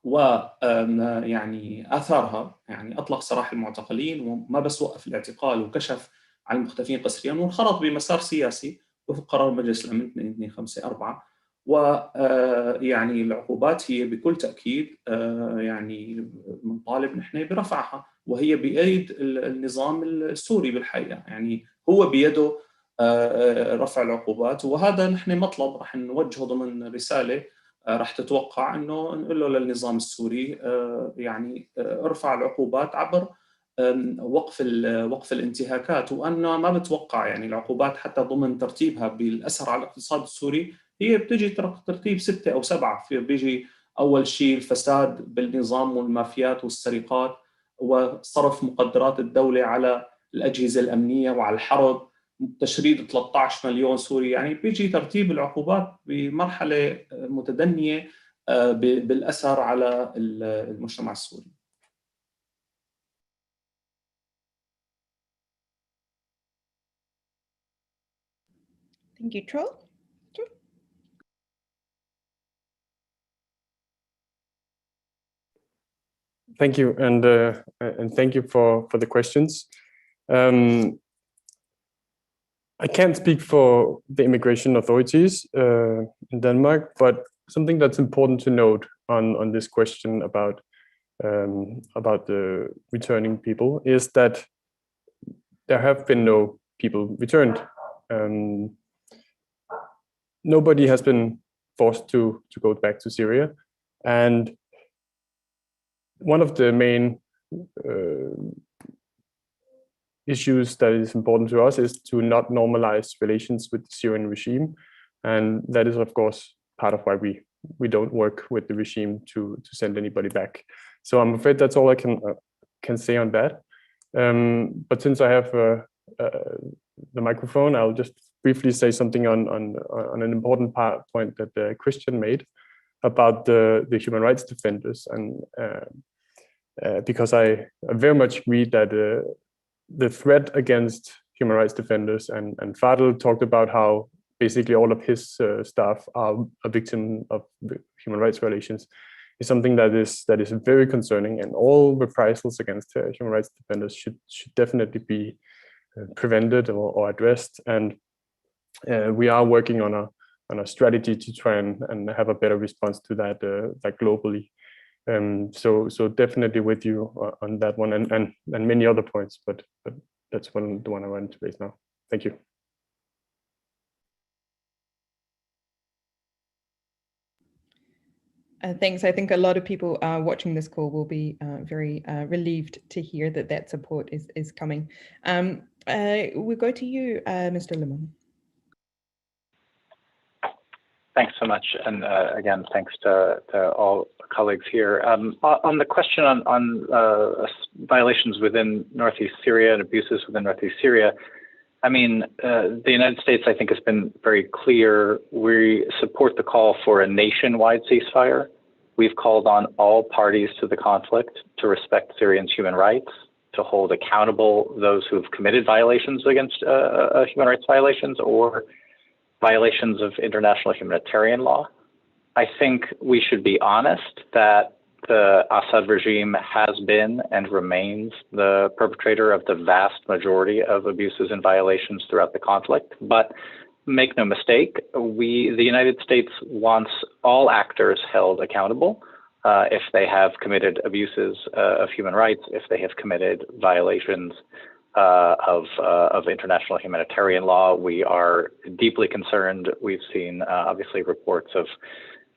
ويعني آثارها، يعني أطلق سراح المعتقلين، وما بس وقف الاعتقال وكشف عن المختفين قسريا، وانخرط بمسار سياسي وفق قرار مجلس الأمن 2254. ويعني العقوبات هي بكل تأكيد يعني بنطالب نحن برفعها، وهي بأيد النظام السوري بالحقيقة. يعني هو بيده رفع العقوبات، وهذا نحن مطلب رح نوجهه ضمن رسالة رح تتوقع انه نقول له للنظام السوري يعني ارفع العقوبات عبر وقف الانتهاكات. وانه ما بتوقع يعني العقوبات حتى ضمن ترتيبها بالاثر على الاقتصاد السوري هي بتجي ترتيب 6 أو 7. بيجي اول شيء الفساد بالنظام والمافيات والسرقات وصرف مقدرات الدوله على الاجهزه الامنيه وعلى الحرب، تشريد 13 مليون سوري. يعني بيجي ترتيب العقوبات بمرحلة متدنية بالأثر على المجتمع السوري. Thank you, Troels. Thank you, and thank you for the questions. I can't speak for the immigration authorities in Denmark, but something that's important to note on this question about the returning people is that there have been no people returned. Nobody has been forced to go back to Syria, and one of the main issues that is important to us is to not normalize relations with the Syrian regime, and that is of course part of why we don't work with the regime to send anybody back. So I'm afraid that's all I can say on that. But since I have the microphone, I'll just briefly say something on an important point that Kristyan made about the human rights defenders, and because I very much agree that the threat against human rights defenders, and Fadel talked about how basically all of his staff are a victim of human rights violations, is something that is very concerning, and all reprisals against human rights defenders should definitely be prevented or addressed. And we are working on a strategy to try and have a better response to that globally. So definitely with you on that one, and many other points, but that's the one I wanted to raise now. Thank you. Thanks. I think a lot of people watching this call will be very relieved to hear that support is coming. We'll go to you, Mr. Lemon. Thanks so much, and again, thanks to all colleagues here. On the question on violations within Northeast Syria and abuses within Northeast Syria, I mean, the United States, I think, has been very clear. We support the call for a nationwide ceasefire. We've called on all parties to the conflict to respect Syrians' human rights, to hold accountable those who've committed violations against human rights violations or violations of international humanitarian law. I think we should be honest that the Assad regime has been and remains the perpetrator of the vast majority of abuses and violations throughout the conflict. But make no mistake, the United States wants all actors held accountable if they have committed abuses of human rights, if they have committed violations of international humanitarian law. We are deeply concerned. We've seen obviously reports of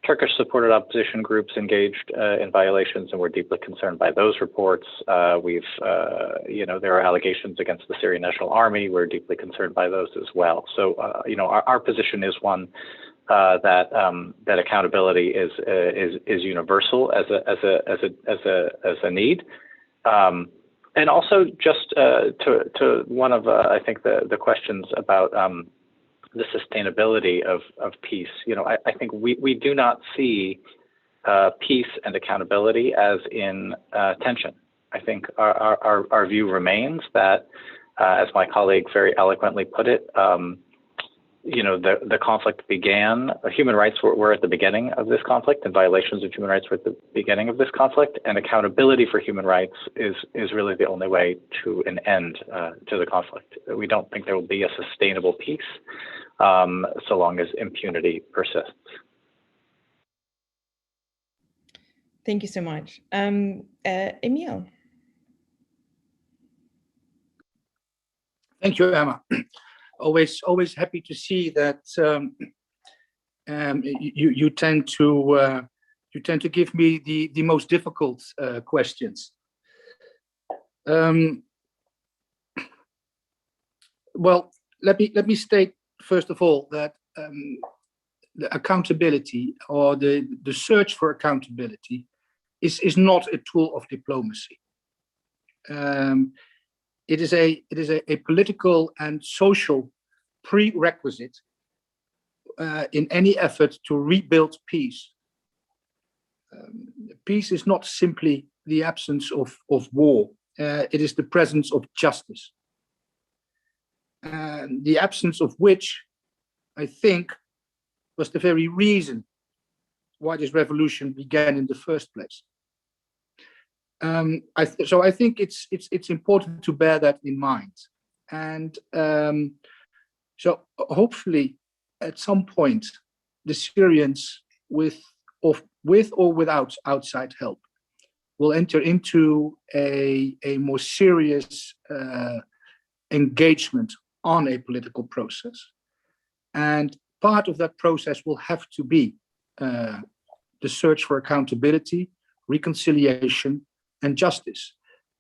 Turkish-supported opposition groups engaged in violations, and we're deeply concerned by those reports. There are allegations against the Syrian National Army. We're deeply concerned by those as well. So, our position is one that accountability is universal as a need. And also, just to one of I think the questions about the sustainability of peace. I think we do not see peace and accountability as in tension. I think our view remains that, as my colleague very eloquently put it, the conflict began, human rights were at the beginning of this conflict, and violations of human rights were at the beginning of this conflict, and accountability for human rights is really the only way to an end to the conflict. We don't think there will be a sustainable peace so long as impunity persists. Thank you so much. Emiel. Thank you, Emma. Always happy to see that you tend to give me the most difficult questions. Well, let me state first of all that the accountability or the search for accountability is not a tool of diplomacy. It is a political and social prerequisite in any effort to rebuild peace. Peace is not simply the absence of war. It is the presence of justice. The absence of which, I think, was the very reason why this revolution began in the first place. So I think it's important to bear that in mind, and so hopefully at some point the Syrians, with or without outside help, will enter into a more serious engagement on a political process, and part of that process will have to be the search for accountability, reconciliation, and justice.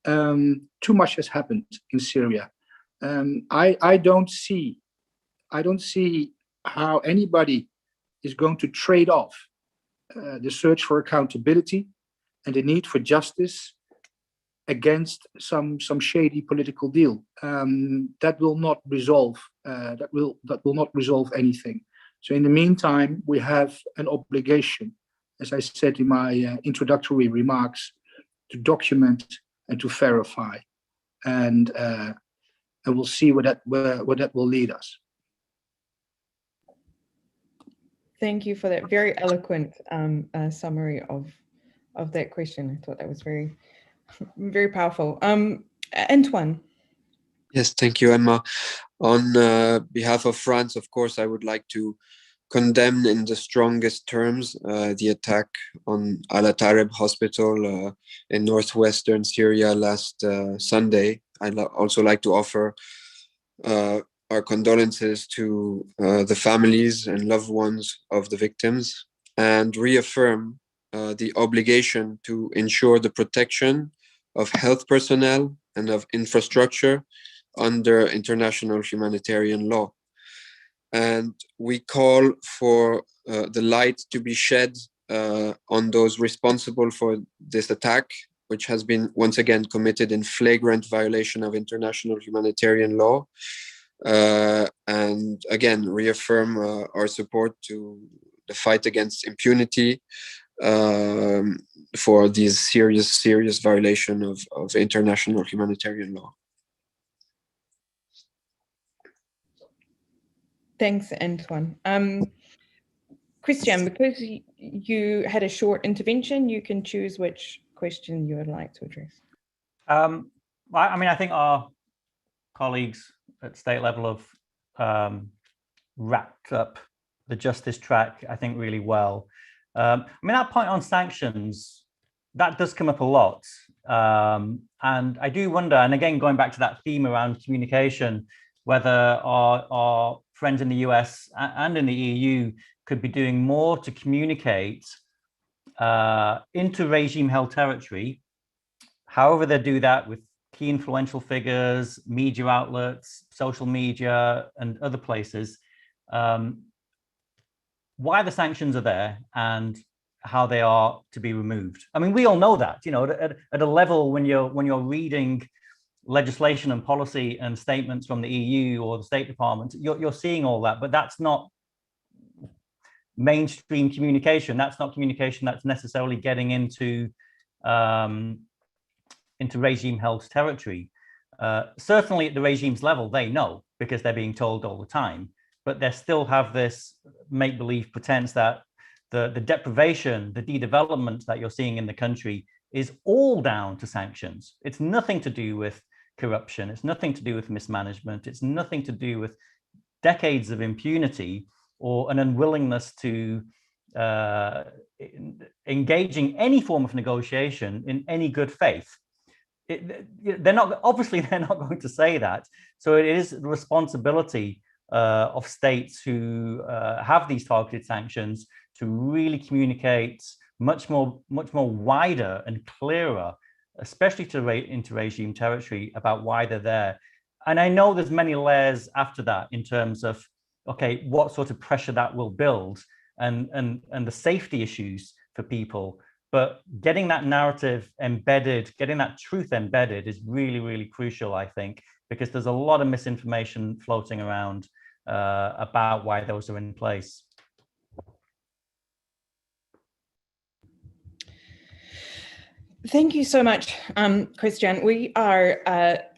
Too much has happened in Syria. I don't see how anybody is going to trade off the search for accountability and the need for justice against some shady political deal. That will not resolve. That will not resolve anything. So in the meantime, we have an obligation, as I said in my introductory remarks, to document and to verify, and we'll see where that will lead us. Thank you for that very eloquent summary of that question. I thought that was very, very powerful. Antoine. Yes, thank you, Emma. On behalf of France, of course, I would like to condemn in the strongest terms the attack on Al-Tareb hospital in northwestern Syria last Sunday. I'd also like to offer our condolences to the families and loved ones of the victims, and reaffirm the obligation to ensure the protection of health personnel and of infrastructure under international humanitarian law. And we call for the light to be shed on those responsible for this attack, which has been once again committed in flagrant violation of international humanitarian law. And again, reaffirm our support to the fight against impunity for these serious violation of international humanitarian law. Thanks, Antoine. Kristyan, because you had a short intervention, you can choose which question you would like to address. I mean, I think our colleagues at state level have wrapped up the justice track, I think, really well. I mean, that point on sanctions, that does come up a lot. And I do wonder, and again, going back to that theme around communication, whether our friends in the US and in the EU could be doing more to communicate into regime-held territory, however they do that with key influential figures, media outlets, social media, and other places, why the sanctions are there and how they are to be removed. I mean, we all know that, you know, at a level when you're reading legislation and policy and statements from the EU or the State Department, you're seeing all that, but that's not mainstream communication. That's not communication that's necessarily getting into regime-held territory. Certainly at the regime's level, they know because they're being told all the time, but they still have this make-believe pretense that the deprivation, the de-development that you're seeing in the country is all down to sanctions. It's nothing to do with corruption. It's nothing to do with mismanagement. It's nothing to do with decades of impunity or an unwillingness to engaging any form of negotiation in any good faith. They're not going to say that. So it is the responsibility of states who have these targeted sanctions to really communicate much more wider and clearer, especially into regime territory, about why they're there. And I know there's many layers after that in terms of, okay, what sort of pressure that will build and the safety issues for people. But getting that narrative embedded, getting that truth embedded is really, really crucial, I think, because there's a lot of misinformation floating around about why those are in place. Thank you so much, Kristyan. We are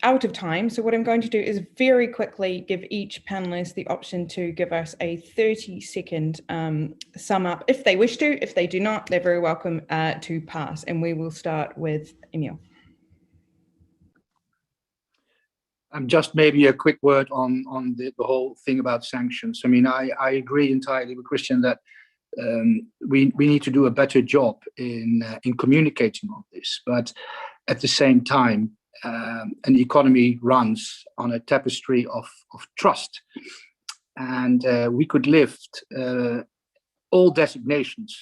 out of time. So what I'm going to do is very quickly give each panelist the option to give us a 30-second sum up if they wish to. If they do not, they're very welcome to pass. And we will start with Emiel. Just maybe a quick word on the whole thing about sanctions. I mean, I agree entirely with Kristyan that we need to do a better job in communicating on this. But at the same time, an economy runs on a tapestry of trust. And we could lift all designations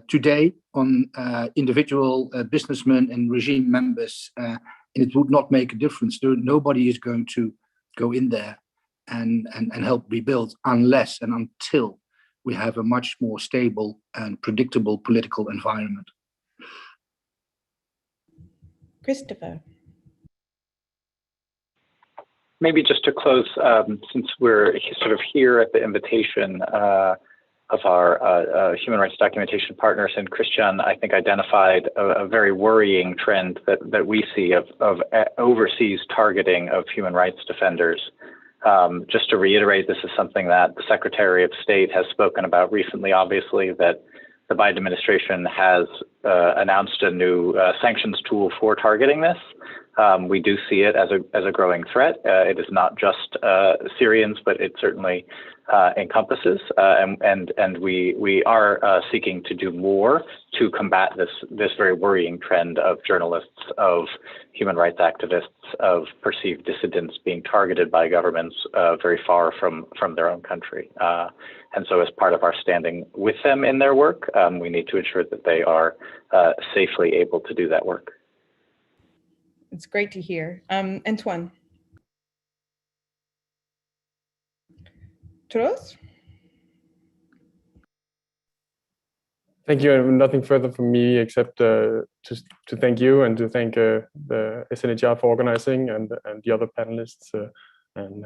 today on individual businessmen and regime members, and it would not make a difference. Nobody is going to go in there and help rebuild unless and until we have a much more stable and predictable political environment. Christopher. Maybe just to close, since we're sort of here at the invitation of our human rights documentation partners, and Kristyan, I think, identified a very worrying trend that we see of overseas targeting of human rights defenders. Just to reiterate, this is something that the Secretary of State has spoken about recently, obviously, that the Biden administration has announced a new sanctions tool for targeting this. We do see it as a growing threat. It is not just Syrians, but it certainly encompasses, and we are seeking to do more to combat this very worrying trend of journalists, of human rights activists, of perceived dissidents being targeted by governments very far from their own country. And so as part of our standing with them in their work, we need to ensure that they are safely able to do that work. It's great to hear. Antoine. Troels? Thank you. Nothing further from me except to thank you and to thank the SNHR for organizing and the other panelists and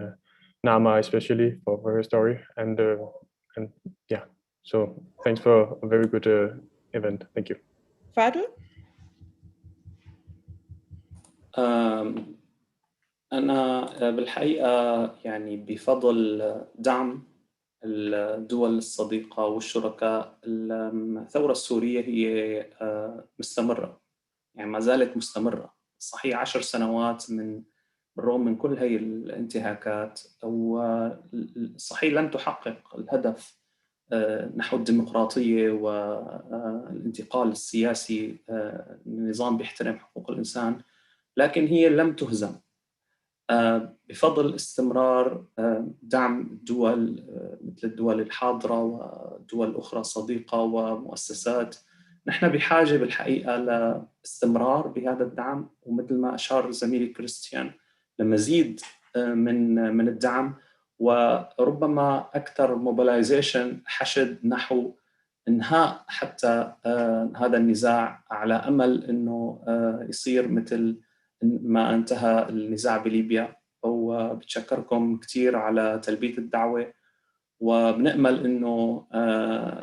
Nama especially for her story. And yeah, so thanks for a very good event. Thank you. Fadl? أنا بالحقيقة يعني بفضل دعم الدول الصديقة والشركاء، الثورة السورية هي مستمرة، يعني ما زالت مستمرة. صحيح 10 سنوات بالرغم من كل هاي الانتهاكات، أو صحيح لم تحقق الهدف نحو الديمقراطية والانتقال السياسي لنظام بيحترم حقوق الإنسان، لكن هي لم تهزم بفضل استمرار دعم الدول مثل الدول الحاضرة ودول أخرى صديقة ومؤسسات. نحن بحاجة بالحقيقة لاستمرار بهذا الدعم، ومثل ما أشار زميلي كريستيان لمزيد من الدعم، وربما أكثر موبيلايزيشن، حشد نحو إنهاء حتى هذا النزاع، على أمل أنه يصير مثل ما انتهى النزاع بليبيا. وبتشكركم كثير على تلبية الدعوة، وبنأمل أنه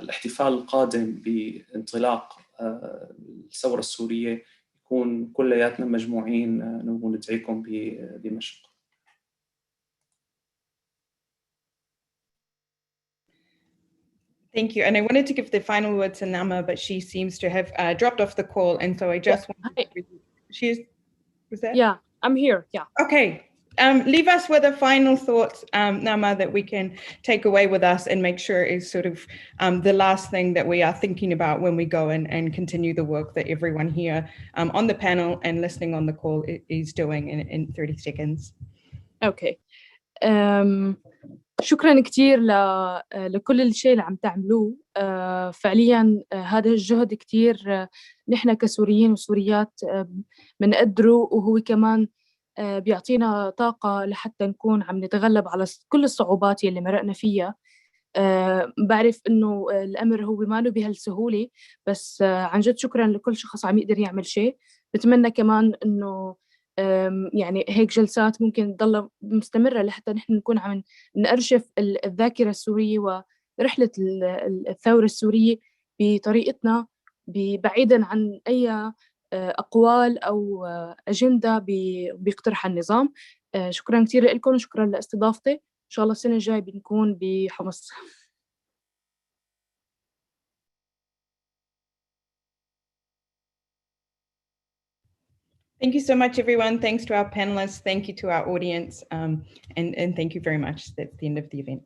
الاحتفال القادم بانطلاق الثورة السورية يكون كلياتنا مجموعين وندعيكم بدمشق. Thank you. And I wanted to give the final word to Nama, but she seems to have dropped off the call. And so I just wanted to... Was that? Yeah, I'm here. Yeah. Okay. Leave us with a final thought, Nama, that we can take away with us and make sure is sort of the last thing that we are thinking about when we go and continue the work that everyone here on the panel and listening on the call is doing in 30 seconds. Okay. شكرا كتير لكل الشيء اللي عم تعملوه. فعليا هذا الجهد كتير نحن كسوريين وسوريات بنقدره، وهو كمان بيعطينا طاقة لحتى نكون عم نتغلب على كل الصعوبات اللي مرقنا فيها. بعرف إنه الأمر هو ما له بهالسهولة، بس عن جد شكرا لكل شخص عم يقدر يعمل شيء. بتمنى كمان إنه يعني هيك جلسات ممكن تضل مستمرة لحتى نحن نكون عم نأرشف الذاكرة السورية ورحلة الثورة السورية بطريقتنا، بعيدا عن أي أقوال أو أجندة بيقترحها النظام. شكرا كثير لكم وشكرا لاستضافتي. إن شاء الله السنة الجاية بنكون بحمص. Thank you so much, everyone. Thanks to our panelists. Thank you to our audience. And thank you very much. That's the end of the event.